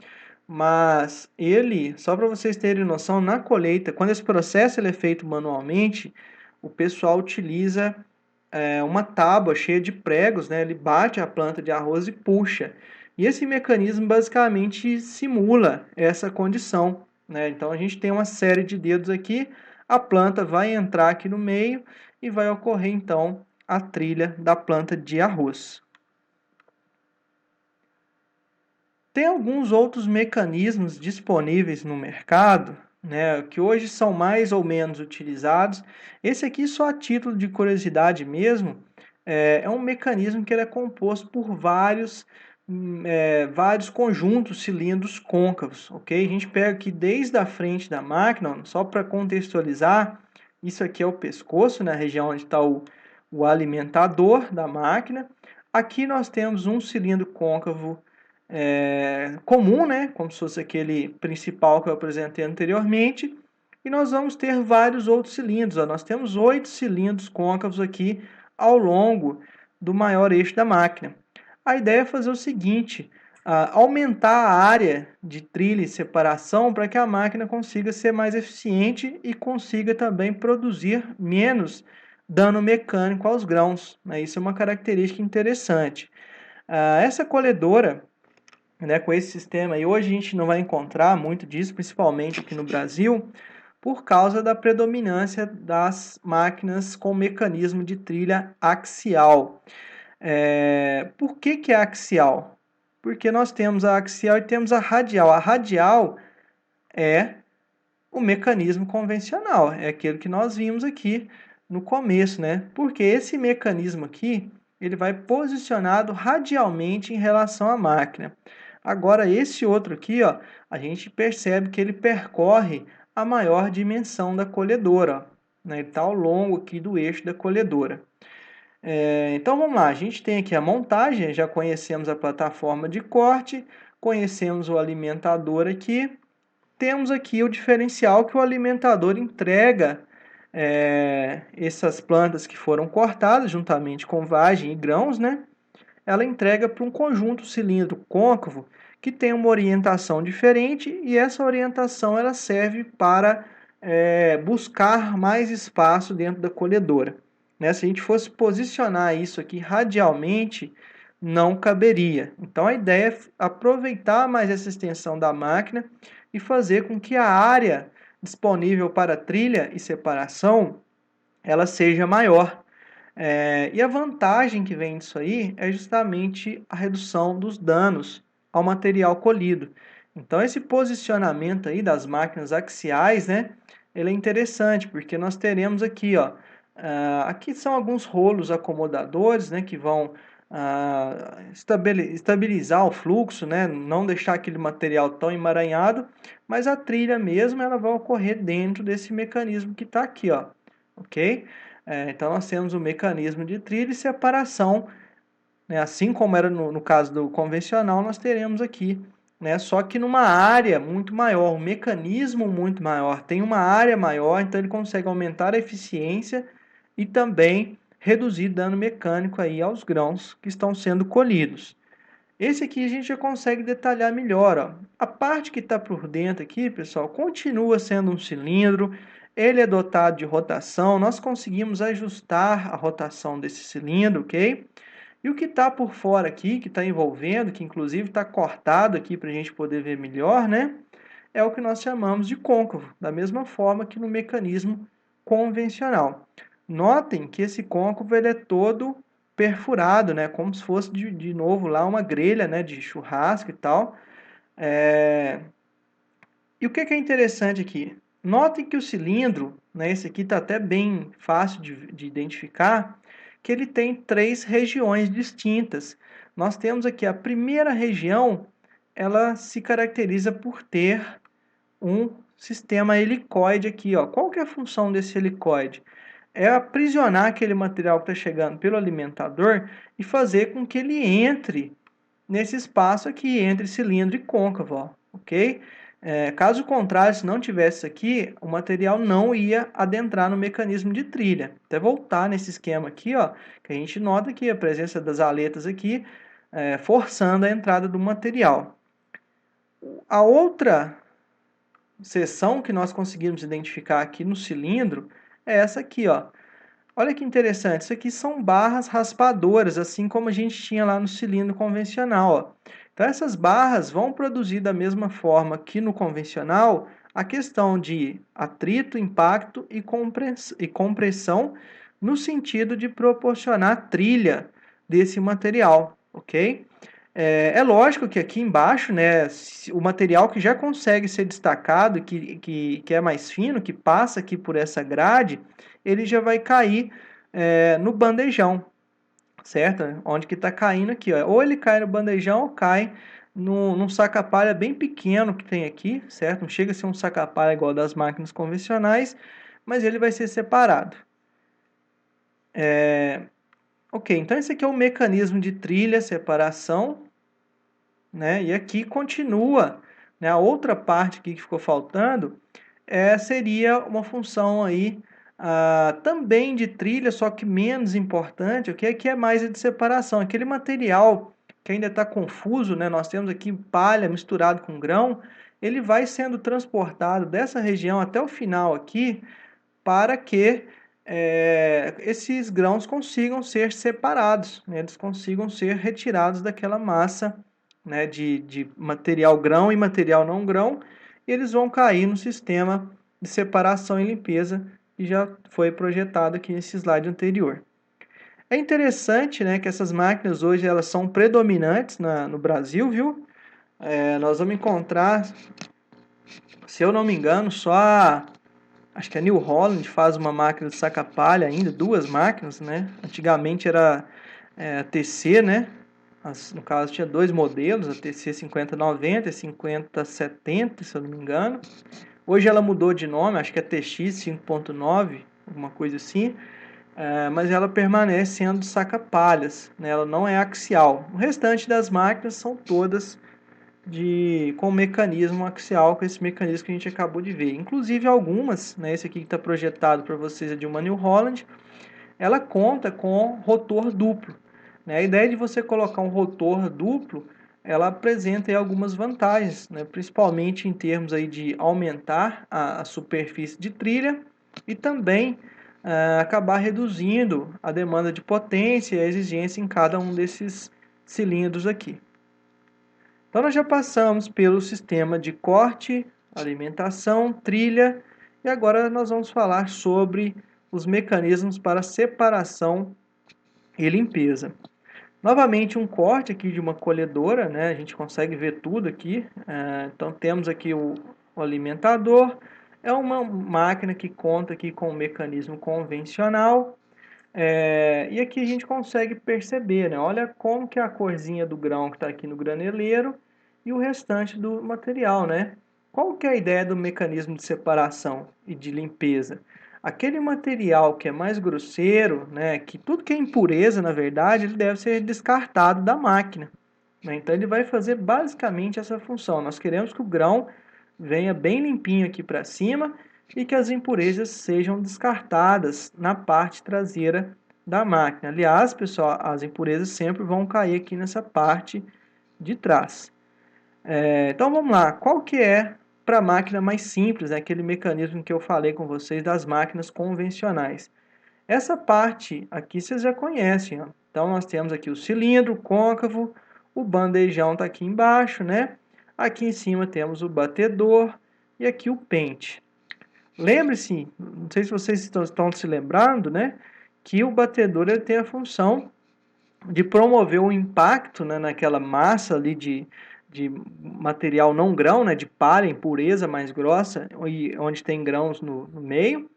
mas ele, só para vocês terem noção, na colheita, quando esse processo ele é feito manualmente, o pessoal utiliza uma tábua cheia de pregos, né? Ele bate a planta de arroz e puxa. E esse mecanismo basicamente simula essa condição, né? Então a gente tem uma série de dedos aqui, a planta vai entrar aqui no meio e vai ocorrer então a trilha da planta de arroz. Tem alguns outros mecanismos disponíveis no mercado, né, que hoje são mais ou menos utilizados. Esse aqui, só a título de curiosidade mesmo, é um mecanismo que ele é composto por vários conjuntos cilindros côncavos, ok? A gente pega aqui desde a frente da máquina, ó, só para contextualizar, isso aqui é o pescoço, na região onde está o alimentador da máquina. Aqui nós temos um cilindro côncavo comum, né? Como se fosse aquele principal que eu apresentei anteriormente. E nós vamos ter vários outros cilindros. Ó. Nós temos 8 cilindros côncavos aqui ao longo do maior eixo da máquina. A ideia é fazer o seguinte: aumentar a área de trilha e separação para que a máquina consiga ser mais eficiente e consiga também produzir menos dano mecânico aos grãos, né? Isso é uma característica interessante. Essa colhedora, né, com esse sistema, e hoje a gente não vai encontrar muito disso, principalmente aqui no Brasil, por causa da predominância das máquinas com mecanismo de trilha axial. Por que é axial? Porque nós temos a axial e temos a radial. A radial é o mecanismo convencional, é aquele que nós vimos aqui no começo, né? Porque esse mecanismo aqui, ele vai posicionado radialmente em relação à máquina. Agora, esse outro aqui, ó, a gente percebe que ele percorre a maior dimensão da colhedora, né? Ele está ao longo aqui do eixo da colhedora. Então vamos lá, a gente tem aqui a montagem, já conhecemos a plataforma de corte, conhecemos o alimentador aqui, temos aqui o diferencial que o alimentador entrega essas plantas que foram cortadas juntamente com vagem e grãos, né? Ela entrega para um conjunto cilindro côncavo que tem uma orientação diferente e essa orientação ela serve para buscar mais espaço dentro da colhedora. Né? Se a gente fosse posicionar isso aqui radialmente, não caberia. Então a ideia é aproveitar mais essa extensão da máquina e fazer com que a área disponível para trilha e separação ela seja maior. E a vantagem que vem disso aí é justamente a redução dos danos ao material colhido. Então esse posicionamento aí das máquinas axiais, né, ele é interessante porque nós teremos aqui, ó, aqui são alguns rolos acomodadores, né, que vão estabilizar o fluxo, né, não deixar aquele material tão emaranhado, mas a trilha mesmo ela vai ocorrer dentro desse mecanismo que está aqui, ó, ok? Então nós temos o mecanismo de trilha e separação, né, assim como era no caso do convencional, nós teremos aqui, né, só que numa área muito maior, um mecanismo muito maior, tem uma área maior, então ele consegue aumentar a eficiência e também reduzir dano mecânico aí aos grãos que estão sendo colhidos. Esse aqui a gente já consegue detalhar melhor. Ó. A parte que está por dentro aqui, pessoal, continua sendo um cilindro. Ele é dotado de rotação. Nós conseguimos ajustar a rotação desse cilindro, ok? E o que está por fora aqui, que está envolvendo, que inclusive está cortado aqui para a gente poder ver melhor, né? É o que nós chamamos de côncavo, da mesma forma que no mecanismo convencional. Notem que esse côncavo ele é todo perfurado, né? Como se fosse de novo lá uma grelha, né? De churrasco e tal. E o que é interessante aqui? Notem que o cilindro, né? Esse aqui está até bem fácil de identificar, que ele tem 3 regiões distintas. Nós temos aqui a primeira região, ela se caracteriza por ter um sistema helicoide aqui, ó. Qual que é a função desse helicoide? É aprisionar aquele material que está chegando pelo alimentador e fazer com que ele entre nesse espaço aqui, entre cilindro e côncavo, ó, ok? Caso contrário, se não tivesse aqui, o material não ia adentrar no mecanismo de trilha. Até voltar nesse esquema aqui, ó, que a gente nota aqui a presença das aletas aqui, forçando a entrada do material. A outra seção que nós conseguimos identificar aqui no cilindro é essa aqui, ó. Olha que interessante, isso aqui são barras raspadoras, assim como a gente tinha lá no cilindro convencional, ó. Então essas barras vão produzir da mesma forma que no convencional a questão de atrito, impacto e compressão no sentido de proporcionar trilha desse material, ok? É lógico que aqui embaixo, né, o material que já consegue ser destacado, que é mais fino, que passa aqui por essa grade, ele já vai cair no bandejão, certo? Onde que está caindo aqui, ó. Ou ele cai no bandejão ou cai num saca-palha bem pequeno que tem aqui, certo? Não chega a ser um saca-palha igual das máquinas convencionais, mas ele vai ser separado. Ok, então esse aqui é o mecanismo de trilha, separação, né? E aqui continua, né? A outra parte aqui que ficou faltando seria uma função aí também de trilha, só que menos importante, ok? Que é mais a de separação. Aquele material que ainda está confuso, né? Nós temos aqui palha misturado com grão, ele vai sendo transportado dessa região até o final aqui para que esses grãos consigam ser separados, né? Eles consigam ser retirados daquela massa, né, de material grão e material não grão, e eles vão cair no sistema de separação e limpeza que já foi projetado aqui nesse slide anterior. É interessante, né, que essas máquinas hoje elas são predominantes no Brasil, viu? Nós vamos encontrar, se eu não me engano, acho que a New Holland faz uma máquina de saca-palha ainda, duas máquinas, né? Antigamente era a TC, né? No caso tinha dois modelos, a TC 5090 e 5070, se eu não me engano. Hoje ela mudou de nome, acho que é TX 5.9, alguma coisa assim. Mas ela permanece sendo saca-palhas, né? Ela não é axial. O restante das máquinas são todas com mecanismo axial, com esse mecanismo que a gente acabou de ver. Inclusive algumas, né, esse aqui que está projetado para vocês é de uma New Holland, ela conta com rotor duplo. Né? A ideia de você colocar um rotor duplo, ela apresenta aí algumas vantagens, né? Principalmente em termos aí de aumentar a superfície de trilha e também acabar reduzindo a demanda de potência e a exigência em cada um desses cilindros aqui. Então, nós já passamos pelo sistema de corte, alimentação, trilha, e agora nós vamos falar sobre os mecanismos para separação e limpeza. Novamente, um corte aqui de uma colhedora, né? A gente consegue ver tudo aqui. Então, temos aqui o alimentador. É uma máquina que conta aqui com um mecanismo convencional. E aqui a gente consegue perceber, né? Olha como que é a corzinha do grão que está aqui no graneleiro e o restante do material, né? Qual que é a ideia do mecanismo de separação e de limpeza? Aquele material que é mais grosseiro, né? Que tudo que é impureza, na verdade, ele deve ser descartado da máquina, né? Então ele vai fazer basicamente essa função. Nós queremos que o grão venha bem limpinho aqui para cima e que as impurezas sejam descartadas na parte traseira da máquina. Aliás, pessoal, as impurezas sempre vão cair aqui nessa parte de trás. Então vamos lá, qual que é para a máquina mais simples, né? Aquele mecanismo que eu falei com vocês das máquinas convencionais? Essa parte aqui vocês já conhecem, ó. Então nós temos aqui o cilindro côncavo, o bandejão está aqui embaixo, né? Aqui em cima temos o batedor e aqui o pente. Lembre-se, não sei se vocês estão se lembrando, né? Que o batedor ele tem a função de promover o impacto, né, naquela massa ali de material não grão, né, de palha, impureza mais grossa, onde tem grãos no meio.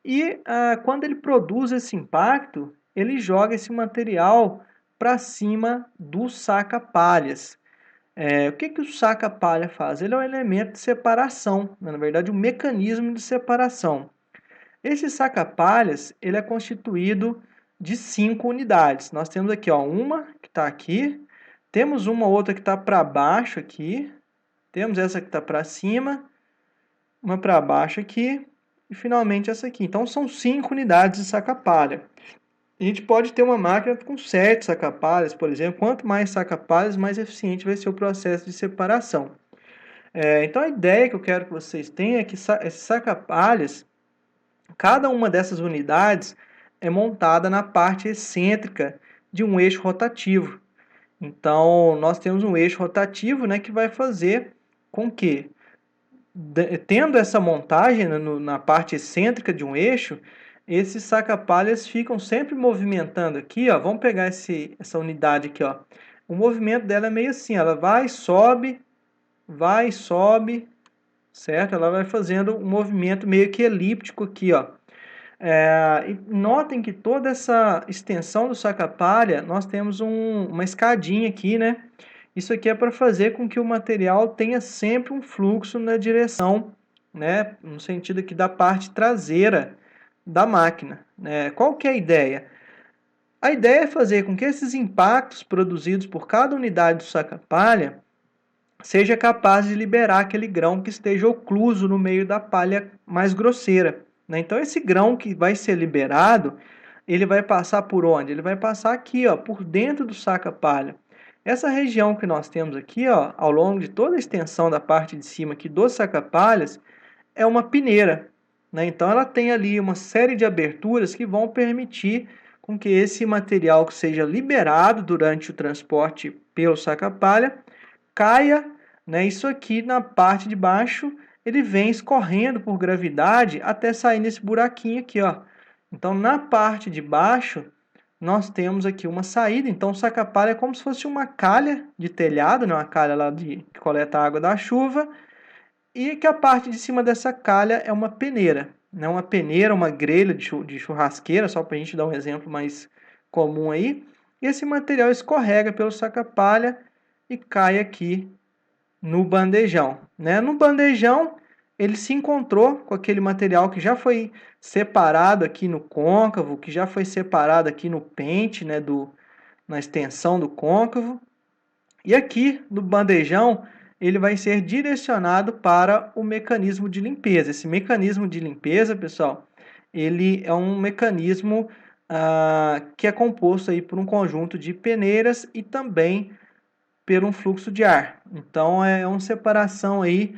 E quando ele produz esse impacto, ele joga esse material para cima do saca-palhas. O que o saca-palha faz? Ele é um elemento de separação, né? Na verdade, um mecanismo de separação. Esse saca-palhas ele é constituído de 5 unidades. Nós temos aqui ó, uma que está aqui, temos uma outra que está para baixo aqui, temos essa que está para cima, uma para baixo aqui e finalmente essa aqui. Então são 5 unidades de saca-palha. A gente pode ter uma máquina com 7 saca-palhas, por exemplo. Quanto mais saca-palhas, mais eficiente vai ser o processo de separação. Então a ideia que eu quero que vocês tenham é que esses saca-palhas, cada uma dessas unidades é montada na parte excêntrica de um eixo rotativo. Então nós temos um eixo rotativo, né, que vai fazer com que, tendo essa montagem, né, na parte excêntrica de um eixo, esses saca-palhas ficam sempre movimentando aqui, ó. Vamos pegar essa unidade aqui, ó. O movimento dela é meio assim, ela vai, sobe, certo? Ela vai fazendo um movimento meio que elíptico aqui, ó. E notem que toda essa extensão do saca-palha, nós temos uma escadinha aqui, né? Isso aqui é para fazer com que o material tenha sempre um fluxo na direção, né? No sentido aqui da parte traseira da máquina, né? Qual que é a ideia? A ideia é fazer com que esses impactos produzidos por cada unidade do saca-palha seja capaz de liberar aquele grão que esteja ocluso no meio da palha mais grosseira, né? Então esse grão que vai ser liberado, ele vai passar por onde? Ele vai passar aqui, ó, por dentro do saca-palha. Essa região que nós temos aqui, ó, ao longo de toda a extensão da parte de cima aqui do saca-palhas, é uma peneira, né? Então ela tem ali uma série de aberturas que vão permitir com que esse material que seja liberado durante o transporte pelo saca-palha caia, né? Isso aqui na parte de baixo, ele vem escorrendo por gravidade até sair nesse buraquinho aqui, ó. Então na parte de baixo nós temos aqui uma saída. Então o saca-palha é como se fosse uma calha de telhado, né? Uma calha lá que coleta a água da chuva, e que a parte de cima dessa calha é uma peneira, né? Uma peneira, uma grelha de churrasqueira, só para a gente dar um exemplo mais comum aí. E esse material escorrega pelo saca-palha e cai aqui no bandejão, né? No bandejão, ele se encontrou com aquele material que já foi separado aqui no côncavo, que já foi separado aqui no pente, né, na extensão do côncavo. E aqui no bandejão, ele vai ser direcionado para o mecanismo de limpeza. Esse mecanismo de limpeza, pessoal, ele é um mecanismo que é composto aí por um conjunto de peneiras e também por um fluxo de ar. Então é uma separação aí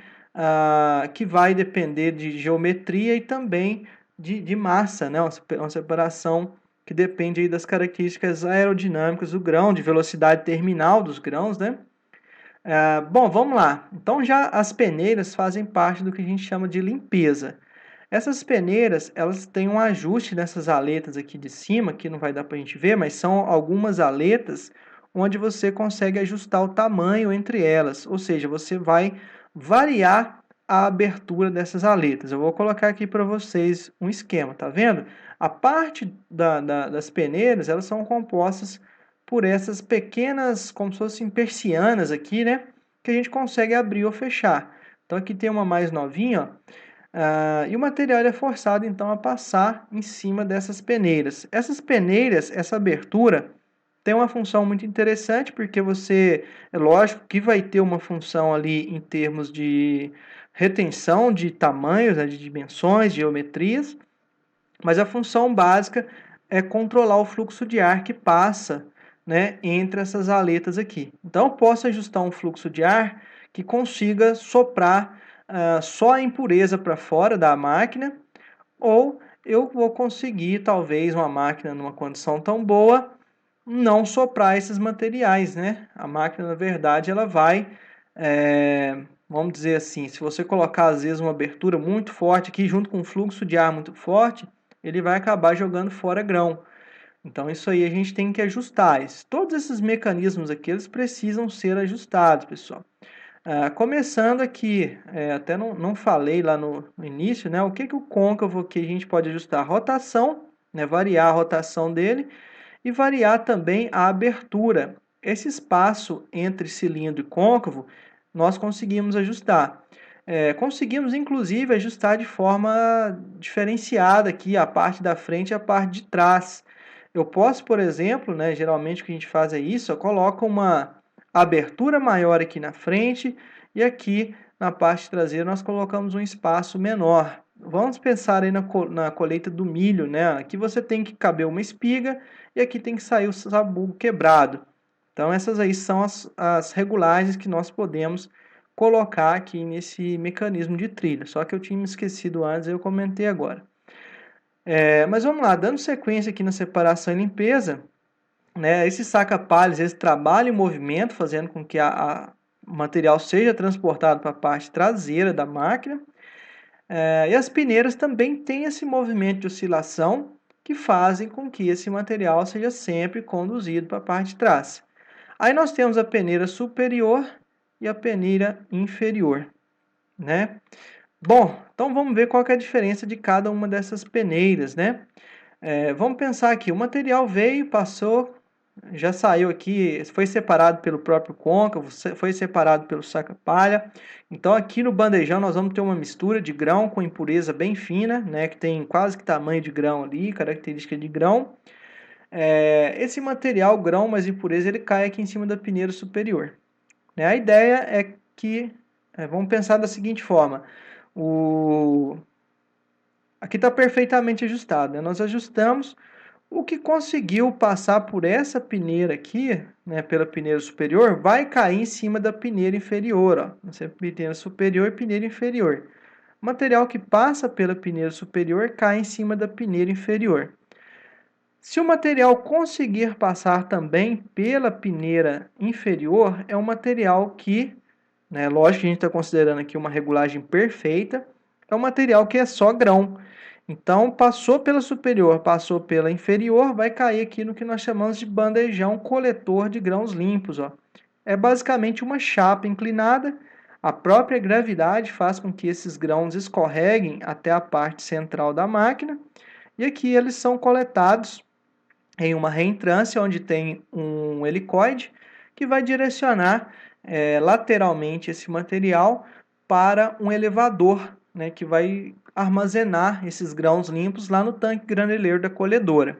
que vai depender de geometria e também de massa, né? Uma separação que depende aí das características aerodinâmicas do grão, de velocidade terminal dos grãos, né? Bom, vamos lá. Então já as peneiras fazem parte do que a gente chama de limpeza. Essas peneiras, elas têm um ajuste nessas aletas aqui de cima, que não vai dar para a gente ver, mas são algumas aletas onde você consegue ajustar o tamanho entre elas, ou seja, você vai variar a abertura dessas aletas. Eu vou colocar aqui para vocês um esquema, tá vendo? A parte das peneiras, elas são compostas por essas pequenas, como se fossem persianas aqui, né? Que a gente consegue abrir ou fechar. Então aqui tem uma mais novinha, ó. E o material é forçado então a passar em cima dessas peneiras. Essas peneiras, essa abertura, tem uma função muito interessante, porque é lógico que vai ter uma função ali em termos de retenção de tamanhos, né, de dimensões, geometrias, mas a função básica é controlar o fluxo de ar que passa, né, entre essas aletas aqui. Então, eu posso ajustar um fluxo de ar que consiga soprar só a impureza para fora da máquina, ou eu vou conseguir, talvez, uma máquina numa condição tão boa, não soprar esses materiais, né? A máquina, na verdade, ela vai, vamos dizer assim, se você colocar, às vezes, uma abertura muito forte aqui, junto com um fluxo de ar muito forte, ele vai acabar jogando fora grão. Então, isso aí a gente tem que ajustar. Todos esses mecanismos aqui, eles precisam ser ajustados, pessoal. Começando aqui, até não falei lá no início, né? O que o côncavo aqui a gente pode ajustar? A rotação, né? Variar a rotação dele e variar também a abertura. Esse espaço entre cilindro e côncavo, nós conseguimos ajustar. Conseguimos, inclusive, ajustar de forma diferenciada aqui a parte da frente e a parte de trás. Eu posso, por exemplo, né, geralmente o que a gente faz é isso, eu coloco uma abertura maior aqui na frente e aqui na parte traseira nós colocamos um espaço menor. Vamos pensar aí na colheita do milho, né? Aqui você tem que caber uma espiga e aqui tem que sair o sabugo quebrado. Então essas aí são as regulagens que nós podemos colocar aqui nesse mecanismo de trilha. Só que eu tinha me esquecido antes, eu comentei agora. Mas vamos lá, dando sequência aqui na separação e limpeza, né, esse saca-palhas, esse trabalha em movimento, fazendo com que o material seja transportado para a parte traseira da máquina. E as peneiras também têm esse movimento de oscilação que fazem com que esse material seja sempre conduzido para a parte de trás. Aí nós temos a peneira superior e a peneira inferior, né? Bom, então vamos ver qual que é a diferença de cada uma dessas peneiras, né? Vamos pensar aqui, o material veio, passou, já saiu aqui, foi separado pelo próprio côncavo, foi separado pelo saca-palha. Então aqui no bandejão nós vamos ter uma mistura de grão com impureza bem fina, né, que tem quase que tamanho de grão ali, característica de grão. Esse material, grão mais impureza, ele cai aqui em cima da peneira superior. Né? A ideia é que, vamos pensar da seguinte forma, aqui está perfeitamente ajustado, né? Nós ajustamos O que conseguiu passar por essa peneira aqui, né, pela peneira superior, vai cair em cima da peneira inferior, ó. Essa peneira superior e peneira inferior. O material que passa pela peneira superior cai em cima da peneira inferior. Se o material conseguir passar também pela peneira inferior, é um material que, né, lógico que a gente está considerando aqui uma regulagem perfeita, é um material que é só grão. Então, passou pela superior, passou pela inferior, vai cair aqui no que nós chamamos de bandejão coletor de grãos limpos, ó. É basicamente uma chapa inclinada. A própria gravidade faz com que esses grãos escorreguem até a parte central da máquina. E aqui eles são coletados em uma reentrância, onde tem um helicoide que vai direcionar lateralmente esse material para um elevador, né, que vai armazenar esses grãos limpos lá no tanque graneleiro da colhedora.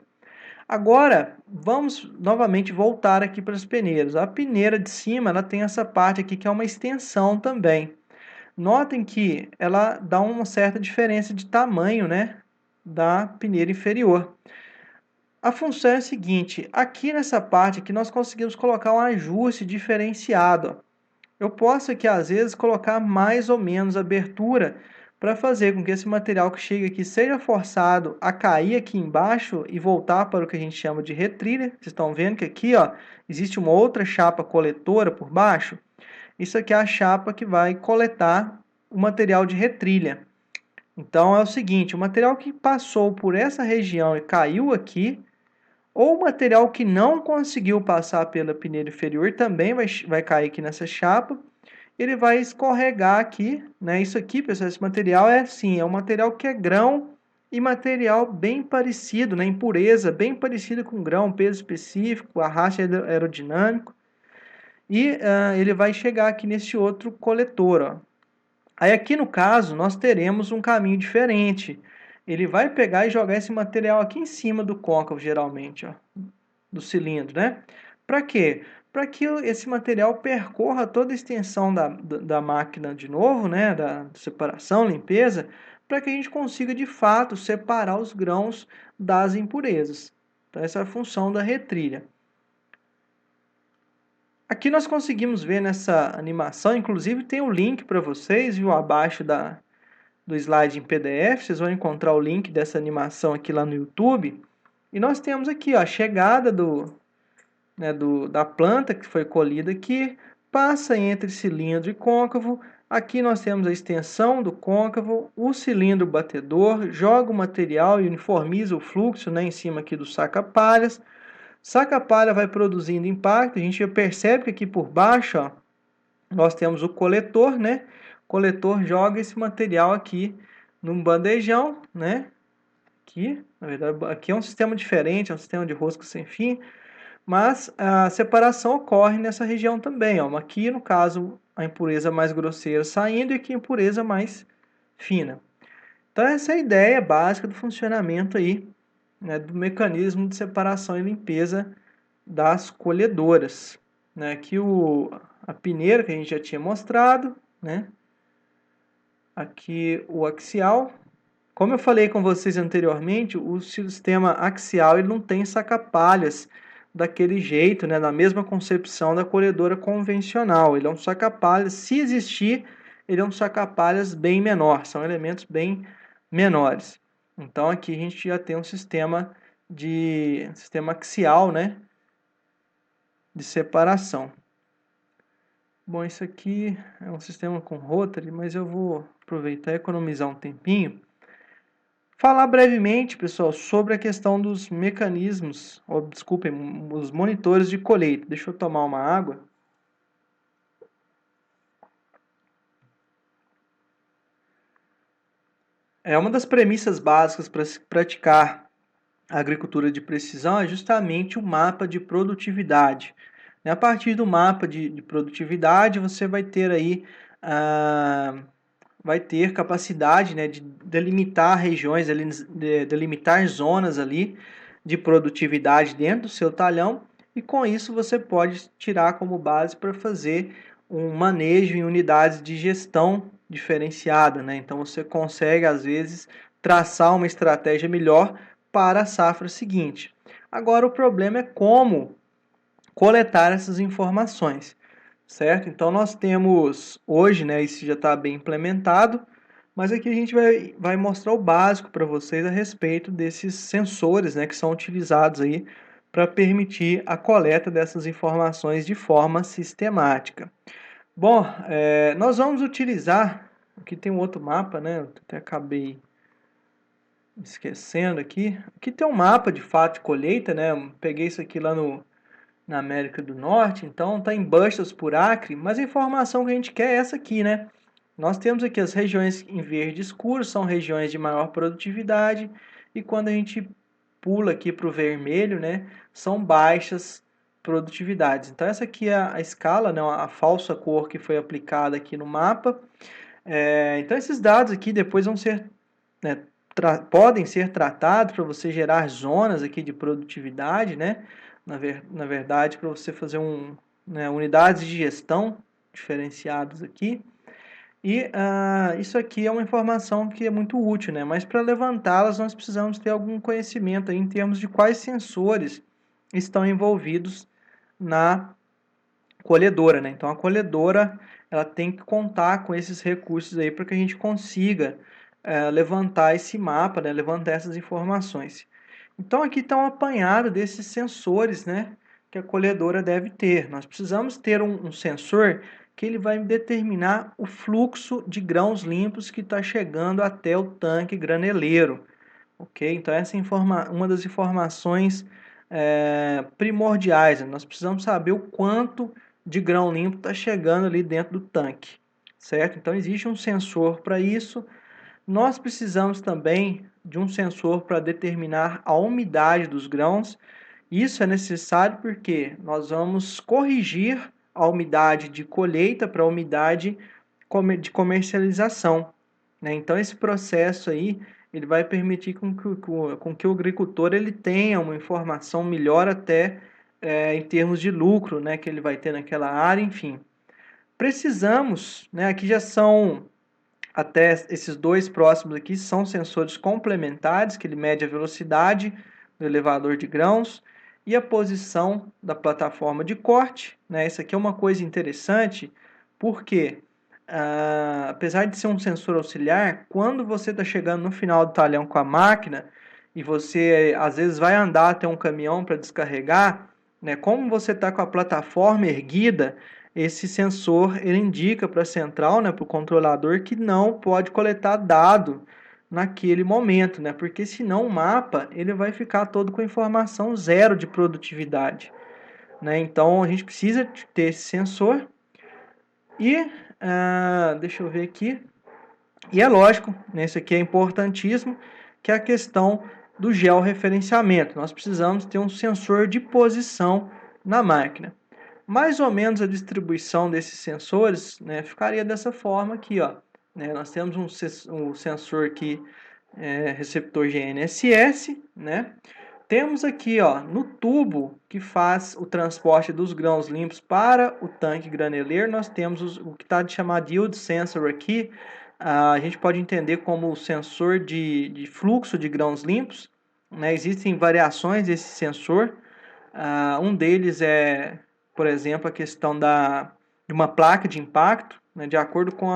Agora, vamos novamente voltar aqui para as peneiras. A peneira de cima, ela tem essa parte aqui que é uma extensão também. Notem que ela dá uma certa diferença de tamanho, né, da peneira inferior. A função é a seguinte, aqui nessa parte aqui nós conseguimos colocar um ajuste diferenciado. Eu posso aqui às vezes colocar mais ou menos abertura para fazer com que esse material que chega aqui seja forçado a cair aqui embaixo e voltar para o que a gente chama de retrilha. Vocês estão vendo que aqui, ó, existe uma outra chapa coletora por baixo. Isso aqui é a chapa que vai coletar o material de retrilha. Então é o seguinte, o material que passou por essa região e caiu aqui, ou o material que não conseguiu passar pela peneira inferior também vai cair aqui nessa chapa. Ele vai escorregar aqui, né? Isso aqui, pessoal, esse material é assim, é um material que é grão e material bem parecido, né? Impureza bem parecida com grão, peso específico, arraste aerodinâmico. E ele vai chegar aqui nesse outro coletor, ó. Aí aqui no caso, nós teremos um caminho diferente. Ele vai pegar e jogar esse material aqui em cima do côncavo, geralmente, ó, do cilindro, né? Para quê? Para que esse material percorra toda a extensão da máquina de novo, né? Da separação, limpeza, para que a gente consiga de fato separar os grãos das impurezas. Então, essa é a função da retrilha. Aqui nós conseguimos ver nessa animação, inclusive tem o link para vocês, viu, abaixo do slide em PDF, vocês vão encontrar o link dessa animação aqui lá no YouTube. E nós temos aqui ó, a chegada da planta que foi colhida aqui, passa entre cilindro e côncavo. Aqui nós temos a extensão do côncavo, o cilindro batedor, joga o material e uniformiza o fluxo, né, em cima aqui do saca-palhas. Saca-palha vai produzindo impacto, a gente já percebe que aqui por baixo ó, nós temos o coletor, né? O coletor joga esse material aqui num bandejão, né? Aqui, na verdade, aqui é um sistema diferente, é um sistema de rosca sem fim, mas a separação ocorre nessa região também, ó. Aqui, no caso, a impureza mais grosseira saindo e aqui a impureza mais fina. Então, essa é a ideia básica do funcionamento aí, né, do mecanismo de separação e limpeza das colhedoras. Né? Aqui a peneira que a gente já tinha mostrado, né? Aqui o axial. Como eu falei com vocês anteriormente, o sistema axial ele não tem saca-palhas daquele jeito, né? Na mesma concepção da colhedora convencional. Ele é um saca-palhas, se existir, ele é um saca-palhas bem menor, são elementos bem menores. Então aqui a gente já tem um sistema axial, né? De separação. Bom, isso aqui é um sistema com rotary, mas eu vou aproveitar e economizar um tempinho. Falar brevemente, pessoal, sobre a questão dos mecanismos, ou desculpem, os monitores de colheita. Deixa eu tomar uma água. Uma das premissas básicas para se praticar a agricultura de precisão é justamente o mapa de produtividade. A partir do mapa de produtividade, você vai ter aí vai ter capacidade, né, de delimitar regiões, delimitar zonas ali de produtividade dentro do seu talhão, e com isso você pode tirar como base para fazer um manejo em unidades de gestão diferenciada, né? Então você consegue às vezes traçar uma estratégia melhor para a safra seguinte. Agora o problema é como coletar essas informações, certo? Então nós temos hoje, né, isso já está bem implementado, mas aqui a gente vai mostrar o básico para vocês a respeito desses sensores, né, que são utilizados aí para permitir a coleta dessas informações de forma sistemática. Bom, nós vamos utilizar, aqui tem um outro mapa, né, eu até acabei esquecendo aqui. Aqui tem um mapa de fato de colheita, né, eu peguei isso aqui lá na América do Norte, então está em bushels por acre, mas a informação que a gente quer é essa aqui, né? Nós temos aqui as regiões em verde escuro, são regiões de maior produtividade, e quando a gente pula aqui para o vermelho, né, são baixas produtividades. Então essa aqui é a escala, né, a falsa cor que foi aplicada aqui no mapa. Então esses dados aqui depois vão ser, né, podem ser tratados para você gerar zonas aqui de produtividade, né? Na verdade, para você fazer né, unidades de gestão diferenciadas aqui. E isso aqui é uma informação que é muito útil, né? Mas para levantá-las nós precisamos ter algum conhecimento aí em termos de quais sensores estão envolvidos na colhedora, né? Então a colhedora ela tem que contar com esses recursos aí para que a gente consiga levantar esse mapa, né? Levantar essas informações. Então aqui está um apanhado desses sensores, né? Que a colhedora deve ter. Nós precisamos ter um sensor que ele vai determinar o fluxo de grãos limpos que está chegando até o tanque graneleiro. Ok? Então essa é uma das informações primordiais, né? Nós precisamos saber o quanto de grão limpo está chegando ali dentro do tanque, certo? Então existe um sensor para isso. Nós precisamos também de um sensor para determinar a umidade dos grãos. Isso é necessário porque nós vamos corrigir a umidade de colheita para a umidade de comercialização, né? Então esse processo aí ele vai permitir com que o agricultor ele tenha uma informação melhor até em termos de lucro, né, que ele vai ter naquela área, enfim. Precisamos, né, aqui já são até esses dois próximos aqui são sensores complementares, que ele mede a velocidade do elevador de grãos e a posição da plataforma de corte, né? Isso aqui é uma coisa interessante, porque apesar de ser um sensor auxiliar, quando você está chegando no final do talhão com a máquina e você às vezes vai andar até um caminhão para descarregar, né? Como você está com a plataforma erguida, esse sensor ele indica para a central, né, para o controlador, que não pode coletar dado naquele momento, né, porque senão o mapa ele vai ficar todo com informação zero de produtividade, né? Então a gente precisa ter esse sensor e deixa eu ver aqui. E é lógico, nesse aqui é importantíssimo, que é a questão do georreferenciamento. Nós precisamos ter um sensor de posição na máquina. Mais ou menos a distribuição desses sensores, né, ficaria dessa forma aqui, ó. Né, nós temos um sensor aqui, receptor GNSS, né? Temos aqui, ó, no tubo que faz o transporte dos grãos limpos para o tanque graneleiro, nós temos o que está chamado yield sensor aqui. A gente pode entender como o sensor de fluxo de grãos limpos, né? Existem variações desse sensor. Um deles é, por exemplo, a questão de uma placa de impacto, né? De acordo com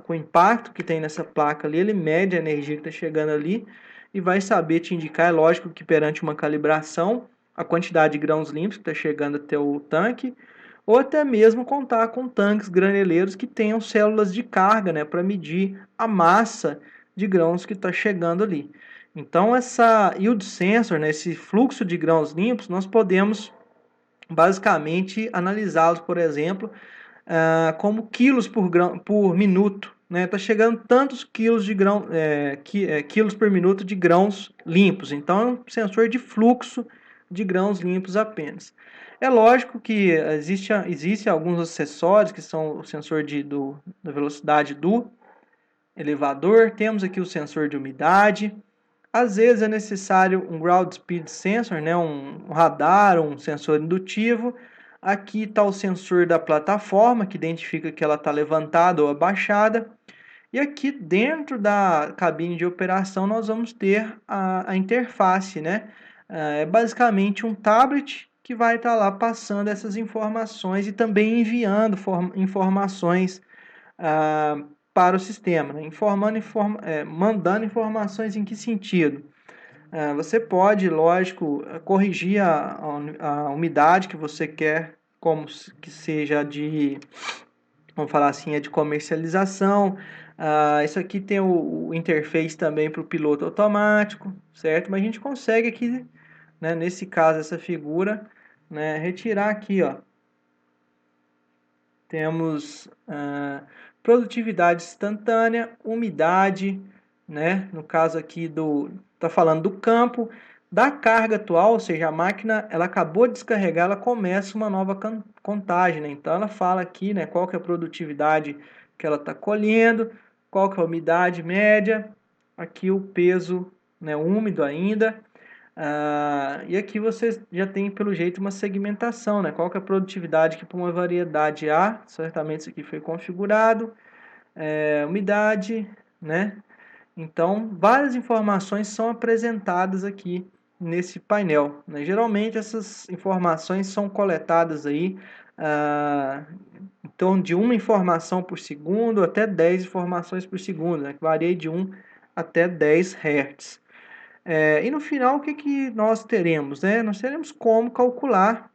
o impacto que tem nessa placa ali, ele mede a energia que está chegando ali e vai saber te indicar, é lógico que perante uma calibração, a quantidade de grãos limpos que está chegando até o tanque, ou até mesmo contar com tanques graneleiros que tenham células de carga, né, para medir a massa de grãos que está chegando ali. Então, essa yield sensor, né, esse fluxo de grãos limpos, nós podemos basicamente analisá-los, por exemplo, como quilos por minuto. Está chegando tantos quilos de grão, quilos por minuto de grãos limpos. Então, é um sensor de fluxo de grãos limpos apenas. É lógico que existem alguns acessórios que são o sensor da velocidade do elevador. Temos aqui o sensor de umidade. Às vezes é necessário um ground speed sensor, né, um radar, um sensor indutivo. Aqui está o sensor da plataforma, que identifica que ela está levantada ou abaixada. E aqui dentro da cabine de operação nós vamos ter a interface, né? É basicamente um tablet que vai estar lá passando essas informações e também enviando informações para o sistema, né? Mandando informações em que sentido? Você pode, lógico, corrigir a umidade que você quer, como que seja de, vamos falar assim, é de comercialização. Isso aqui tem o interface também para o piloto automático, certo? Mas a gente consegue aqui, né, nesse caso, essa figura, né, retirar aqui, ó. Temos produtividade instantânea, umidade, né? No caso aqui tá falando do campo, da carga atual, ou seja, a máquina ela acabou de descarregar, ela começa uma nova contagem, né? Então ela fala aqui, né, qual que é a produtividade que ela está colhendo, qual que é a umidade média, aqui o peso, né, úmido ainda. E aqui você já tem, pelo jeito, uma segmentação, né? Qual que é a produtividade que para uma variedade A, certamente isso aqui foi configurado, umidade, né? Então, várias informações são apresentadas aqui nesse painel, né? Geralmente, essas informações são coletadas aí em torno de uma informação por segundo até 10 informações por segundo, né? Que varia de 1 até 10 Hz. E no final, o que, que nós teremos? Né? Nós teremos como calcular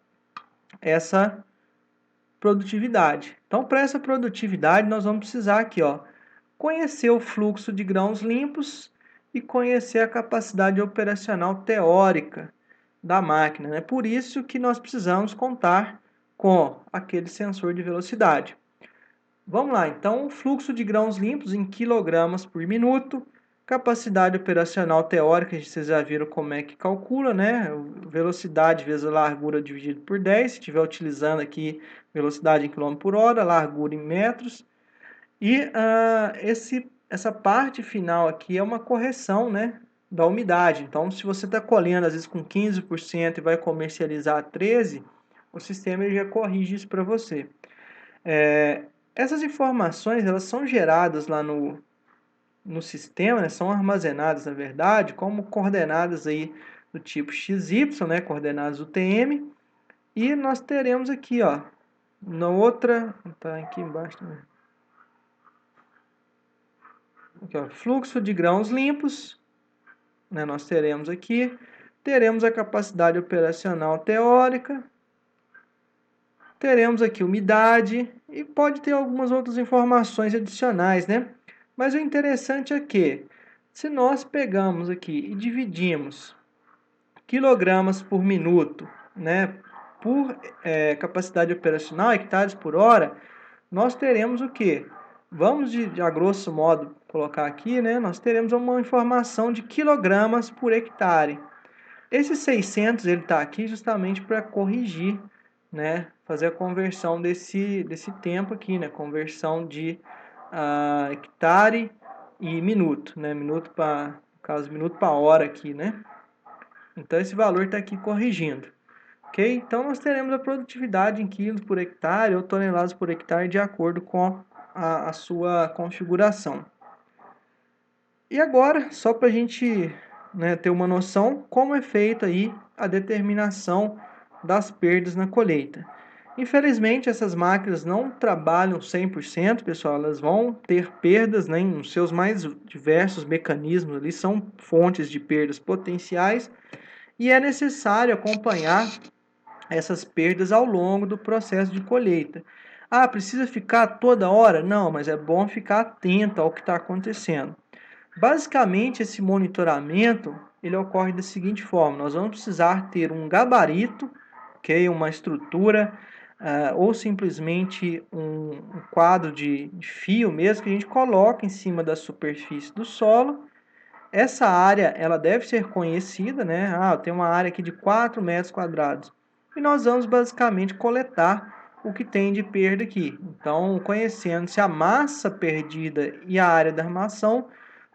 essa produtividade. Então, para essa produtividade, nós vamos precisar aqui, ó, conhecer o fluxo de grãos limpos e conhecer a capacidade operacional teórica da máquina. É, né? Por isso que nós precisamos contar com aquele sensor de velocidade. Vamos lá, então, o fluxo de grãos limpos em quilogramas por minuto. Capacidade operacional teórica, vocês já viram como é que calcula, né? Velocidade vezes a largura dividido por 10, se estiver utilizando aqui velocidade em km por hora, largura em metros. E essa parte final aqui é uma correção, né, da umidade. Então, se você está colhendo às vezes com 15% e vai comercializar a 13%, o sistema ele já corrige isso para você. Essas informações elas são geradas lá no sistema, né, são armazenadas, na verdade, como coordenadas aí do tipo XY, né, coordenadas UTM, e nós teremos aqui, ó, na outra, tá aqui embaixo também. Aqui, ó, fluxo de grãos limpos, né, nós teremos a capacidade operacional teórica, teremos aqui umidade e pode ter algumas outras informações adicionais, né? Mas o interessante é que, se nós pegamos aqui e dividimos quilogramas por minuto, né, por capacidade operacional, hectares por hora, nós teremos o quê? Vamos a grosso modo colocar aqui, né? Nós teremos uma informação de quilogramas por hectare. Esse 600 ele está aqui justamente para corrigir, né? Fazer a conversão desse tempo aqui, né? Conversão de hectare e minuto, né? Minuto para, no caso, minuto para hora aqui, né? Então esse valor está aqui corrigindo. Ok? Então nós teremos a produtividade em quilos por hectare ou toneladas por hectare de acordo com a sua configuração. E agora, só para a gente, né, ter uma noção, como é feita aí a determinação das perdas na colheita. Infelizmente, essas máquinas não trabalham 100%, pessoal, elas vão ter perdas, né, nos seus mais diversos mecanismos, ali são fontes de perdas potenciais, e é necessário acompanhar essas perdas ao longo do processo de colheita. Precisa ficar toda hora? Não, mas é bom ficar atento ao que está acontecendo. Basicamente, esse monitoramento ele ocorre da seguinte forma: nós vamos precisar ter um gabarito, okay, uma estrutura, ou simplesmente um quadro de fio mesmo que a gente coloca em cima da superfície do solo. Essa área ela deve ser conhecida, né? Tem uma área aqui de 4 metros quadrados. E nós vamos basicamente coletar o que tem de perda aqui. Então, conhecendo-se a massa perdida e a área da armação,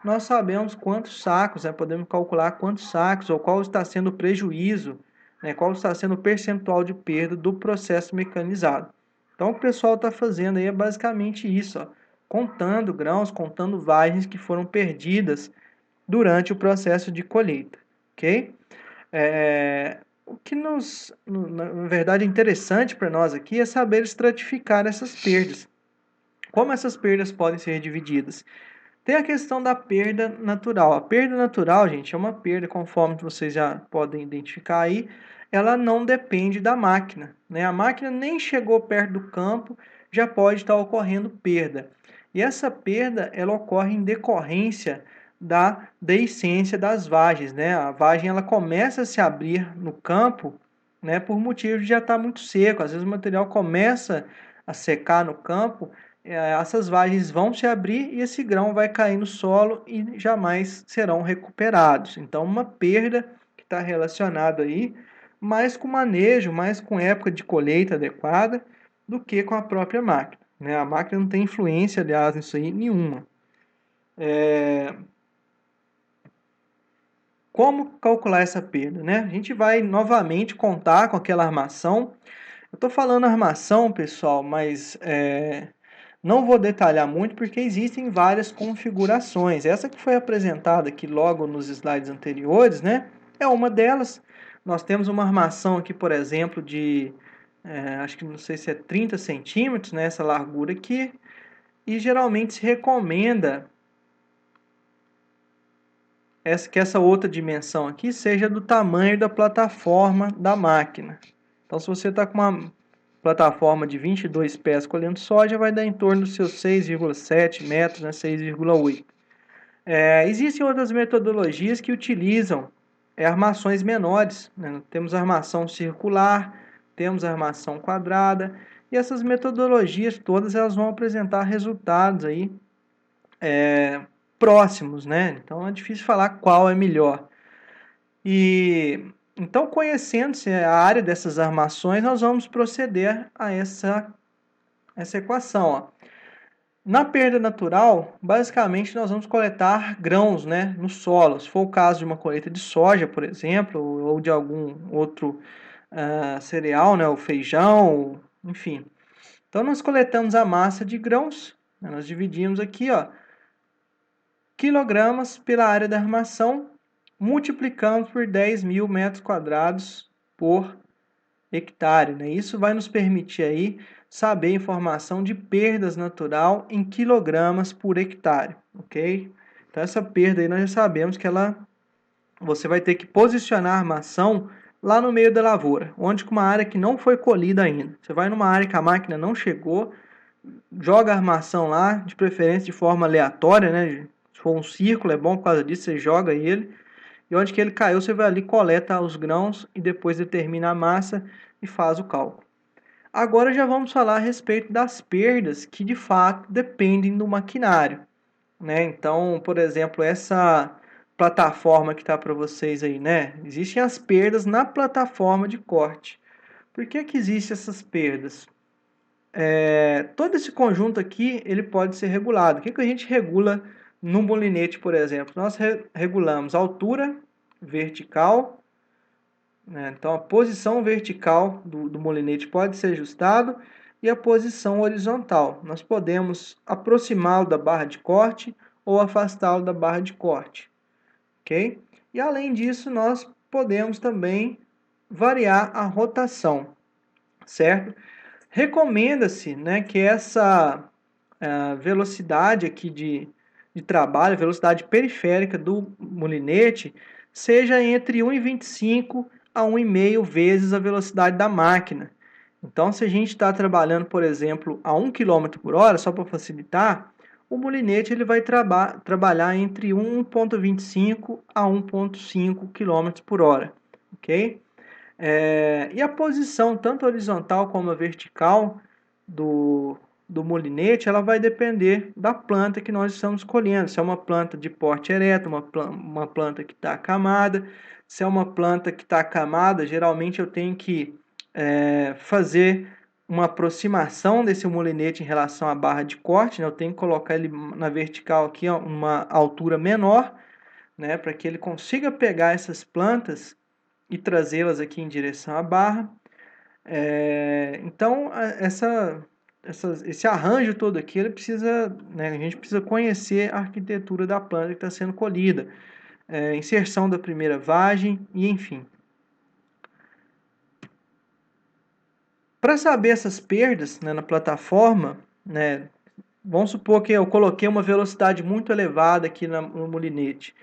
nós sabemos quantos sacos, né? Podemos calcular quantos sacos ou qual está sendo o prejuízo, né? Qual está sendo o percentual de perda do processo mecanizado. Então, o que o pessoal está fazendo aí é basicamente isso, ó, contando grãos, contando vagens que foram perdidas durante o processo de colheita, ok? O que na verdade, é interessante para nós aqui é saber estratificar essas perdas. Como essas perdas podem ser divididas? Tem a questão da perda natural. A perda natural, gente, é uma perda, conforme vocês já podem identificar aí, ela não depende da máquina, né? A máquina nem chegou perto do campo, já pode estar ocorrendo perda. E essa perda, ela ocorre em decorrência da deiscência das vagens, né? A vagem, ela começa a se abrir no campo, né, por motivo de já estar muito seco. Às vezes o material começa a secar no campo, essas vagens vão se abrir e esse grão vai cair no solo e jamais serão recuperados. Então, uma perda que está relacionada aí mais com manejo, mais com época de colheita adequada do que com a própria máquina, né? A máquina não tem influência, aliás, nisso aí nenhuma. Como calcular essa perda, né? A gente vai novamente contar com aquela armação. Eu estou falando armação, pessoal, mas não vou detalhar muito porque existem várias configurações. Essa que foi apresentada aqui logo nos slides anteriores, né? É uma delas. Nós temos uma armação aqui, por exemplo, de acho que não sei se é 30 centímetros, né? Essa largura aqui. E geralmente se recomenda que essa outra dimensão aqui seja do tamanho da plataforma da máquina. Então, se você está com uma plataforma de 22 pés colhendo soja, vai dar em torno dos seus 6,7 metros, né, 6,8. Existem outras metodologias que utilizam armações menores, né? Temos armação circular, temos armação quadrada, e essas metodologias todas elas vão apresentar resultados aí próximos, né? Então é difícil falar qual é melhor. E então, conhecendo-se a área dessas armações, nós vamos proceder a essa equação. Ó. Na perda natural, basicamente nós vamos coletar grãos, né, no solo. Se for o caso de uma colheita de soja, por exemplo, ou de algum outro cereal, né, o feijão, enfim. Então nós coletamos a massa de grãos, né, nós dividimos aqui, ó, quilogramas pela área da armação, multiplicamos por 10.000 metros quadrados por hectare, né? Isso vai nos permitir aí saber a informação de perdas natural em quilogramas por hectare, ok? Então essa perda aí nós já sabemos que você vai ter que posicionar a armação lá no meio da lavoura, onde com uma área que não foi colhida ainda. Você vai numa área que a máquina não chegou, joga a armação lá, de preferência de forma aleatória, né? Se for um círculo, é bom por causa disso, você joga ele. E onde que ele caiu, você vai ali, coleta os grãos e depois determina a massa e faz o cálculo. Agora já vamos falar a respeito das perdas que de fato dependem do maquinário, né? Então, por exemplo, essa plataforma que está para vocês aí, né? Existem as perdas na plataforma de corte. Por que que existem essas perdas? Todo esse conjunto aqui ele pode ser regulado. O que que a gente regula no molinete, por exemplo? Nós regulamos a altura vertical, né? Então a posição vertical do molinete pode ser ajustado e a posição horizontal. Nós podemos aproximá-lo da barra de corte ou afastá-lo da barra de corte, ok? E além disso, nós podemos também variar a rotação, certo? Recomenda-se, né, que essa velocidade aqui de trabalho, velocidade periférica do molinete, seja entre 1,25 a 1,5 vezes a velocidade da máquina. Então, se a gente está trabalhando, por exemplo, a 1 km por hora, só para facilitar, o molinete ele vai trabalhar entre 1,25 a 1,5 km por hora, ok? E a posição, tanto horizontal como a vertical do molinete, ela vai depender da planta que nós estamos escolhendo. Se é uma planta de porte ereto, uma planta que está acamada. Se é uma planta que está acamada, geralmente eu tenho que fazer uma aproximação desse molinete em relação à barra de corte, né? Eu tenho que colocar ele na vertical aqui, ó, uma altura menor, né, para que ele consiga pegar essas plantas e trazê-las aqui em direção à barra. Então, essa esse arranjo todo aqui, ele precisa, né, a gente precisa conhecer a arquitetura da planta que está sendo colhida, inserção da primeira vagem e enfim. Para saber essas perdas, né, na plataforma, né, vamos supor que eu coloquei uma velocidade muito elevada aqui no molinete.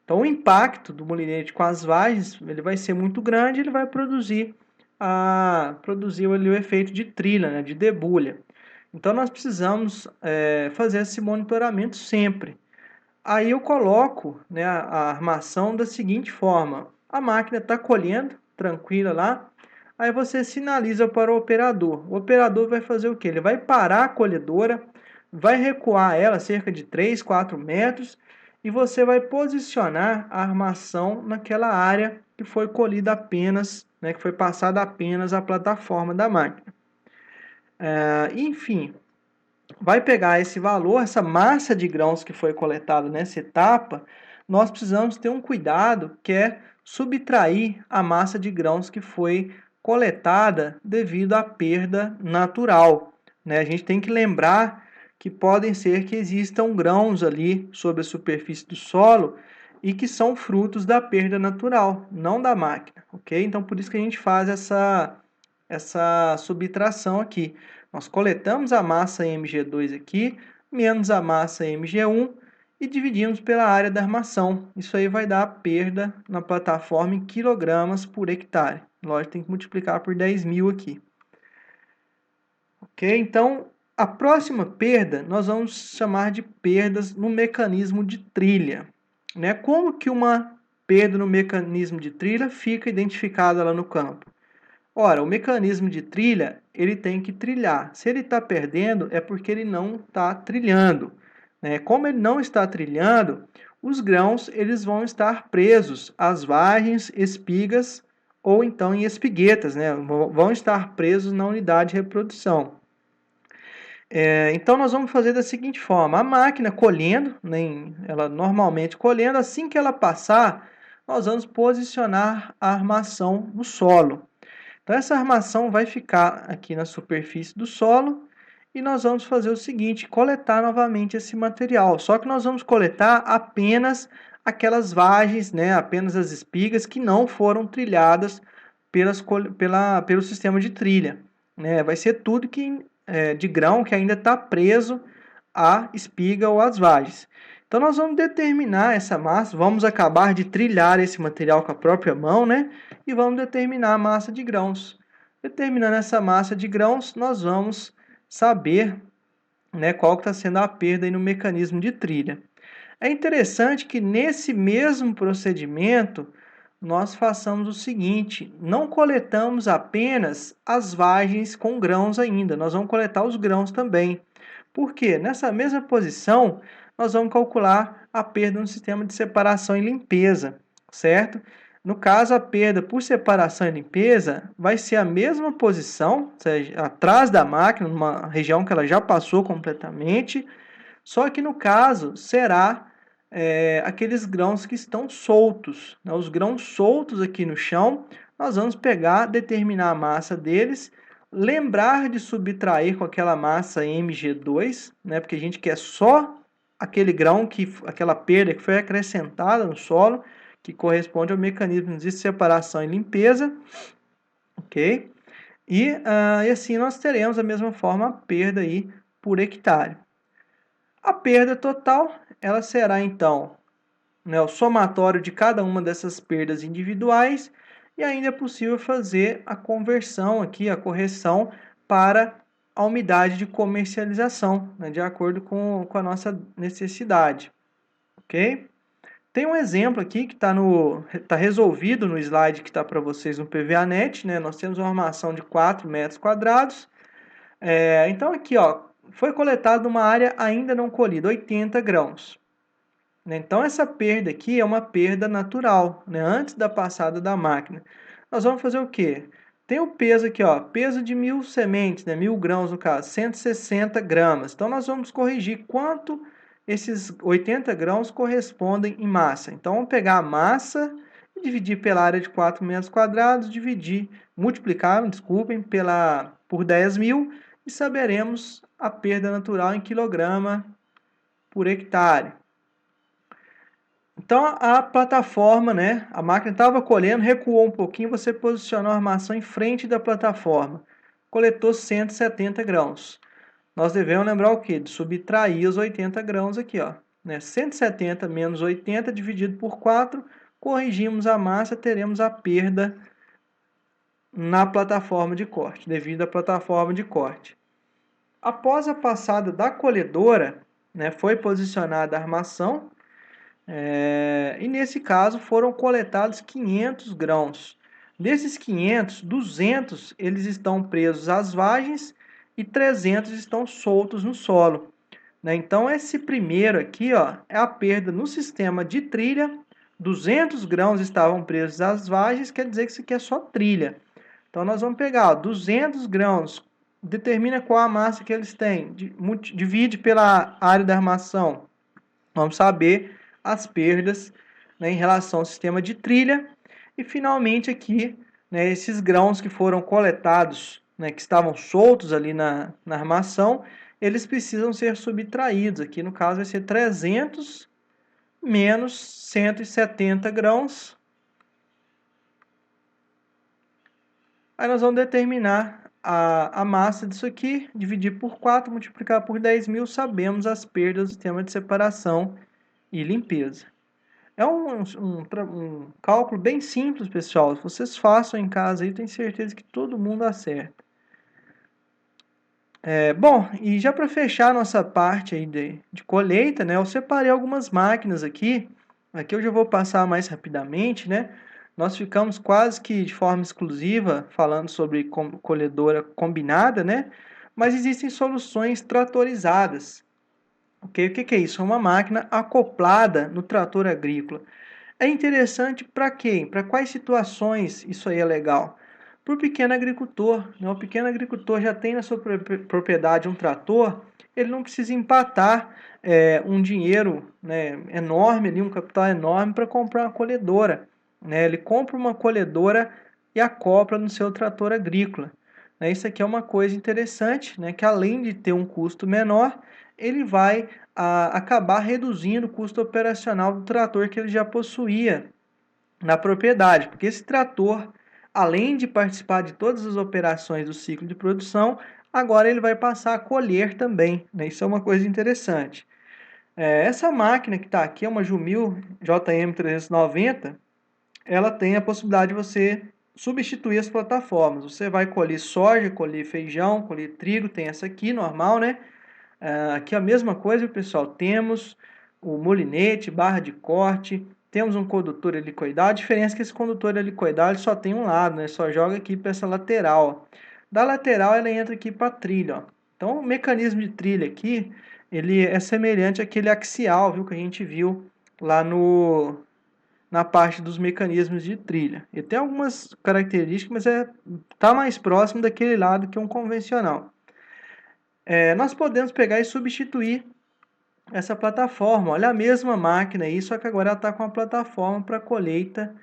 Então, o impacto do molinete com as vagens ele vai ser muito grande, ele vai produzir ali o efeito de trilha, né, de debulha. Então, nós precisamos fazer esse monitoramento sempre. Aí eu coloco, né, a armação da seguinte forma: a máquina está colhendo, tranquila lá, aí você sinaliza para o operador. O operador vai fazer o quê? Ele vai parar a colhedora, vai recuar ela cerca de 3, 4 metros e você vai posicionar a armação naquela área que foi colhida apenas, né, que foi passada apenas a plataforma da máquina. Enfim, vai pegar esse valor, essa massa de grãos que foi coletada nessa etapa, nós precisamos ter um cuidado que é subtrair a massa de grãos que foi coletada devido à perda natural, né? A gente tem que lembrar que podem ser que existam grãos ali sobre a superfície do solo e que são frutos da perda natural, não da máquina, ok? Então, por isso que a gente faz essa subtração aqui. Nós coletamos a massa Mg2 aqui, menos a massa Mg1 e dividimos pela área da armação. Isso aí vai dar a perda na plataforma em quilogramas por hectare. Lógico, tem que multiplicar por 10.000 aqui. Ok? Então, a próxima perda nós vamos chamar de perdas no mecanismo de trilha. Né? Como que uma perda no mecanismo de trilha fica identificada lá no campo? Ora, o mecanismo de trilha, ele tem que trilhar. Se ele está perdendo, é porque ele não está trilhando. Né? Como ele não está trilhando, os grãos eles vão estar presos às vagens, espigas ou então em espiguetas, né? Vão estar presos na unidade de reprodução. Então, nós vamos fazer da seguinte forma: a máquina colhendo, ela normalmente colhendo, assim que ela passar, nós vamos posicionar a armação no solo. Então, essa armação vai ficar aqui na superfície do solo e nós vamos fazer o seguinte: coletar novamente esse material. Só que nós vamos coletar apenas aquelas vagens, né, apenas as espigas que não foram trilhadas pelo sistema de trilha. Né? Vai ser tudo de grão que ainda está preso à espiga ou às vagens. Então, nós vamos determinar essa massa, vamos acabar de trilhar esse material com a própria mão, né? E vamos determinar a massa de grãos. Determinando essa massa de grãos, nós vamos saber, né, qual está sendo a perda aí no mecanismo de trilha. É interessante que nesse mesmo procedimento, nós façamos o seguinte: não coletamos apenas as vagens com grãos ainda, nós vamos coletar os grãos também. Por quê? Nessa mesma posição, nós vamos calcular a perda no sistema de separação e limpeza, certo? No caso, a perda por separação e limpeza vai ser a mesma posição, ou seja, atrás da máquina, numa região que ela já passou completamente, só que no caso será aqueles grãos que estão soltos. Né? Os grãos soltos aqui no chão, nós vamos pegar, determinar a massa deles, lembrar de subtrair com aquela massa Mg2, né? Porque a gente quer só aquele grão, aquela perda que foi acrescentada no solo, que corresponde ao mecanismo de separação e limpeza, ok? E assim nós teremos da mesma forma a perda aí por hectare. A perda total, ela será então, né, o somatório de cada uma dessas perdas individuais e ainda é possível fazer a conversão aqui, a correção para a umidade de comercialização, né, de acordo com a nossa necessidade, ok? Tem um exemplo aqui que está resolvido no slide que está para vocês no PVA-NET, né? Nós temos uma armação de 4 metros quadrados. Então aqui, ó, foi coletado uma área ainda não colhida, 80 grãos. Então essa perda aqui é uma perda natural, né? Antes da passada da máquina. Nós vamos fazer o quê? Tem o peso aqui, ó, peso de 1.000 sementes, né? 1.000 grãos no caso, 160 gramas. Então nós vamos corrigir quanto esses 80 grãos correspondem em massa. Então vamos pegar a massa e dividir pela área de 4 metros quadrados, multiplicar, desculpem, por 10.000 e saberemos a perda natural em quilograma por hectare. Então a plataforma, né, a máquina estava colhendo, recuou um pouquinho, você posicionou a armação em frente da plataforma, coletou 170 grãos. Nós devemos lembrar o quê? De subtrair os 80 grãos aqui, ó, né? 170 menos 80 dividido por 4, corrigimos a massa, teremos a perda na plataforma de corte, devido à plataforma de corte. Após a passada da colhedora, né, foi posicionada a armação, e nesse caso foram coletados 500 grãos. Desses 500, 200 eles estão presos às vagens e 300 estão soltos no solo. Né? Então esse primeiro aqui, ó, é a perda no sistema de trilha. 200 grãos estavam presos às vagens, quer dizer que isso aqui é só trilha. Então nós vamos pegar, ó, 200 grãos, determina qual a massa que eles têm, divide pela área da armação. Vamos saber as perdas, né, em relação ao sistema de trilha. E finalmente aqui, né, esses grãos que foram coletados, né, que estavam soltos ali na armação, eles precisam ser subtraídos. Aqui no caso vai ser 300 menos 170 grãos. Aí nós vamos determinar a massa disso aqui, dividir por 4, multiplicar por 10.000, sabemos as perdas do sistema de separação e limpeza. É um cálculo bem simples, pessoal. Se vocês façam em casa aí, tenho certeza que todo mundo acerta. Bom, e já para fechar a nossa parte aí de colheita, né, eu separei algumas máquinas aqui. Aqui eu já vou passar mais rapidamente, né? Nós ficamos quase que de forma exclusiva falando sobre colhedora combinada, né? Mas existem soluções tratorizadas. Ok? O que é isso? É uma máquina acoplada no trator agrícola. É interessante para quem? Para quais situações isso aí é legal? Para o pequeno agricultor. Né? O pequeno agricultor já tem na sua propriedade um trator, ele não precisa empatar um dinheiro, né, enorme, ali, um capital enorme para comprar uma colhedora. Né? Ele compra uma colhedora e acopla no seu trator agrícola. Né? Isso aqui é uma coisa interessante, né, que além de ter um custo menor, ele vai acabar reduzindo o custo operacional do trator que ele já possuía na propriedade, porque esse trator, além de participar de todas as operações do ciclo de produção, agora ele vai passar a colher também, né? Isso é uma coisa interessante. Essa máquina que está aqui é uma Jumil JM390, ela tem a possibilidade de você substituir as plataformas. Você vai colher soja, colher feijão, colher trigo, tem essa aqui normal, né? Aqui a mesma coisa, pessoal, temos o molinete, barra de corte, temos um condutor helicoidal. A diferença é que esse condutor helicoidal ele só tem um lado, né? Só joga aqui para essa lateral. Da lateral ela entra aqui para a trilha. Ó. Então o mecanismo de trilha aqui, ele é semelhante àquele axial, viu, que a gente viu lá na parte dos mecanismos de trilha. Ele tem algumas características, mas tá mais próximo daquele lado que um convencional. Nós podemos pegar e substituir essa plataforma. Olha a mesma máquina aí, só que agora ela está com uma plataforma para colheita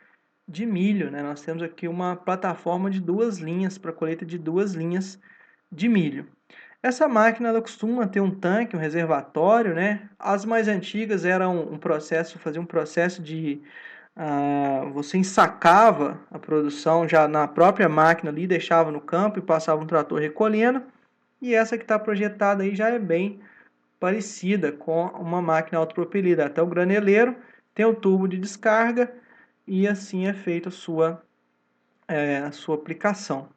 de milho. Né? Nós temos aqui uma plataforma de 2 linhas, para colheita de 2 linhas de milho. Essa máquina ela costuma ter um tanque, um reservatório. Né? As mais antigas eram fazia um processo de... você ensacava a produção já na própria máquina ali, deixava no campo e passava um trator recolhendo. E essa que está projetada aí já é bem parecida com uma máquina autopropelida. Até o graneleiro tem o tubo de descarga e assim é feita a sua aplicação.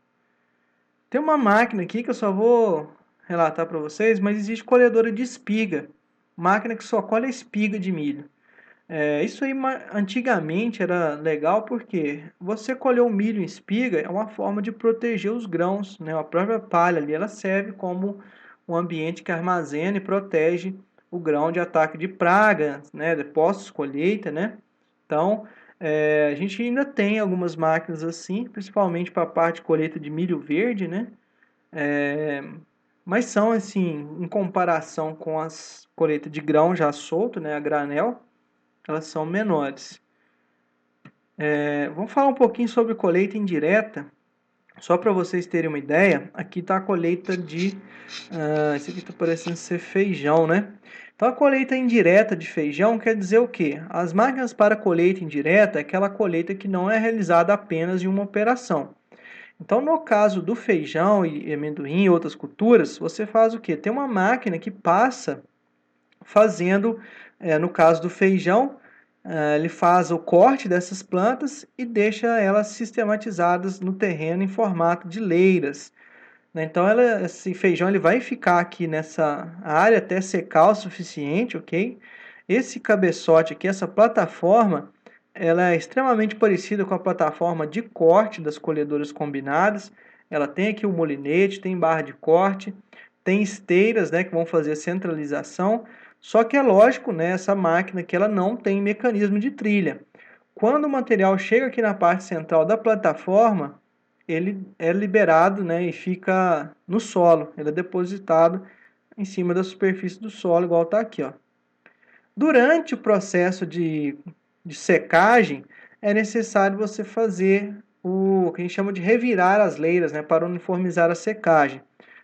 Tem uma máquina aqui que eu só vou relatar para vocês, mas existe colhedora de espiga, máquina que só colhe a espiga de milho. Isso aí antigamente era legal porque você colher o milho em espiga é uma forma de proteger os grãos, né? A própria palha ali ela serve como um ambiente que armazena e protege o grão de ataque de pragas, né? De pós-colheita, né? Então, a gente ainda tem algumas máquinas assim, principalmente para a parte de colheita de milho verde, né? Mas são assim, em comparação com as colheitas de grão já solto, né? A granel, elas são menores. Vamos falar um pouquinho sobre colheita indireta. Só para vocês terem uma ideia, aqui está a colheita de... esse aqui está parecendo ser feijão, né? Então, a colheita indireta de feijão quer dizer o quê? As máquinas para colheita indireta é aquela colheita que não é realizada apenas em uma operação. Então, no caso do feijão e amendoim e outras culturas, você faz o quê? Tem uma máquina que passa fazendo, no caso do feijão, ele faz o corte dessas plantas e deixa elas sistematizadas no terreno em formato de leiras, né? Então, esse feijão ele vai ficar aqui nessa área até secar o suficiente, ok? Esse cabeçote aqui, essa plataforma, ela é extremamente parecida com a plataforma de corte das colhedoras combinadas. Ela tem aqui o molinete, tem barra de corte, tem esteiras, né, que vão fazer a centralização. Só que é lógico, né, essa máquina que ela não tem mecanismo de trilha. Quando o material chega aqui na parte central da plataforma, ele é liberado, né, e fica no solo. Ele é depositado em cima da superfície do solo, igual está aqui, ó. Durante o processo de secagem, é necessário você fazer o que a gente chama de revirar as leiras, né, para uniformizar a secagem.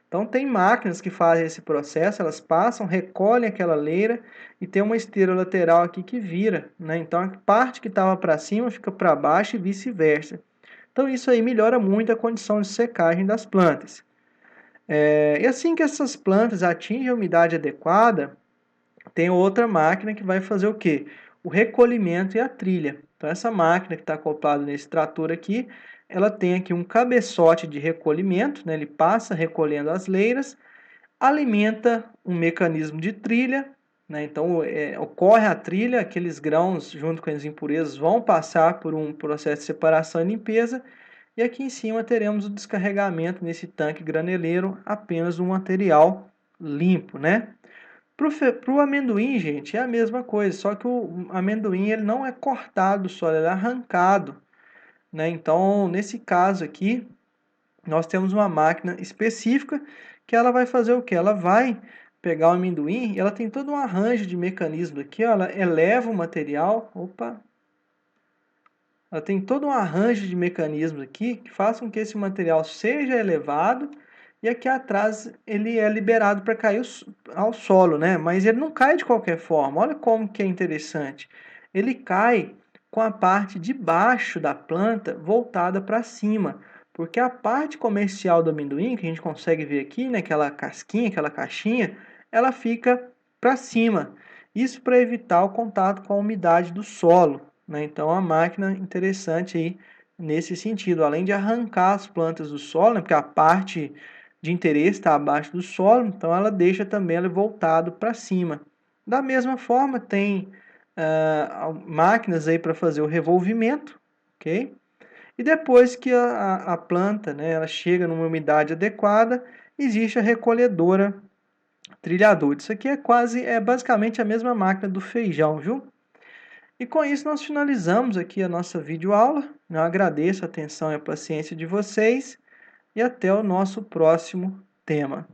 Então, tem máquinas que fazem esse processo, elas passam, recolhem aquela leira e tem uma esteira lateral aqui que vira, né? Então, a parte que estava para cima fica para baixo e vice-versa. Então, isso aí melhora muito a condição de secagem das plantas. E assim que essas plantas atingem a umidade adequada, tem outra máquina que vai fazer o quê? O recolhimento e a trilha. Então, essa máquina que está acoplada nesse trator aqui, ela tem aqui um cabeçote de recolhimento, né? Ele passa recolhendo as leiras, alimenta um mecanismo de trilha, né? Então, ocorre a trilha, aqueles grãos junto com as impurezas vão passar por um processo de separação e limpeza, e aqui em cima teremos o descarregamento nesse tanque graneleiro apenas do material limpo, né? Para o amendoim, gente, é a mesma coisa, só que o amendoim ele não é cortado só, ele é arrancado, né? Então, nesse caso aqui, nós temos uma máquina específica que ela vai fazer o que? Ela vai pegar o amendoim e ela tem todo um arranjo de mecanismo aqui, ó, ela eleva o material, ela tem todo um arranjo de mecanismos aqui que façam que esse material seja elevado e aqui atrás ele é liberado para cair ao solo, né? Mas ele não cai de qualquer forma. Olha como que é interessante. Ele cai com a parte de baixo da planta voltada para cima, porque a parte comercial do amendoim, que a gente consegue ver aqui, né, aquela casquinha, aquela caixinha, ela fica para cima. Isso para evitar o contato com a umidade do solo, né? Então, a máquina interessante aí nesse sentido, além de arrancar as plantas do solo, né, porque a parte de interesse está abaixo do solo, então ela deixa também ela voltado para cima. Da mesma forma, tem máquinas aí para fazer o revolvimento, ok? E depois que a planta, né, ela chega numa umidade adequada, existe a recolhedora trilhador. Isso aqui é basicamente a mesma máquina do feijão, viu? E com isso nós finalizamos aqui a nossa videoaula. Eu agradeço a atenção e a paciência de vocês e até o nosso próximo tema.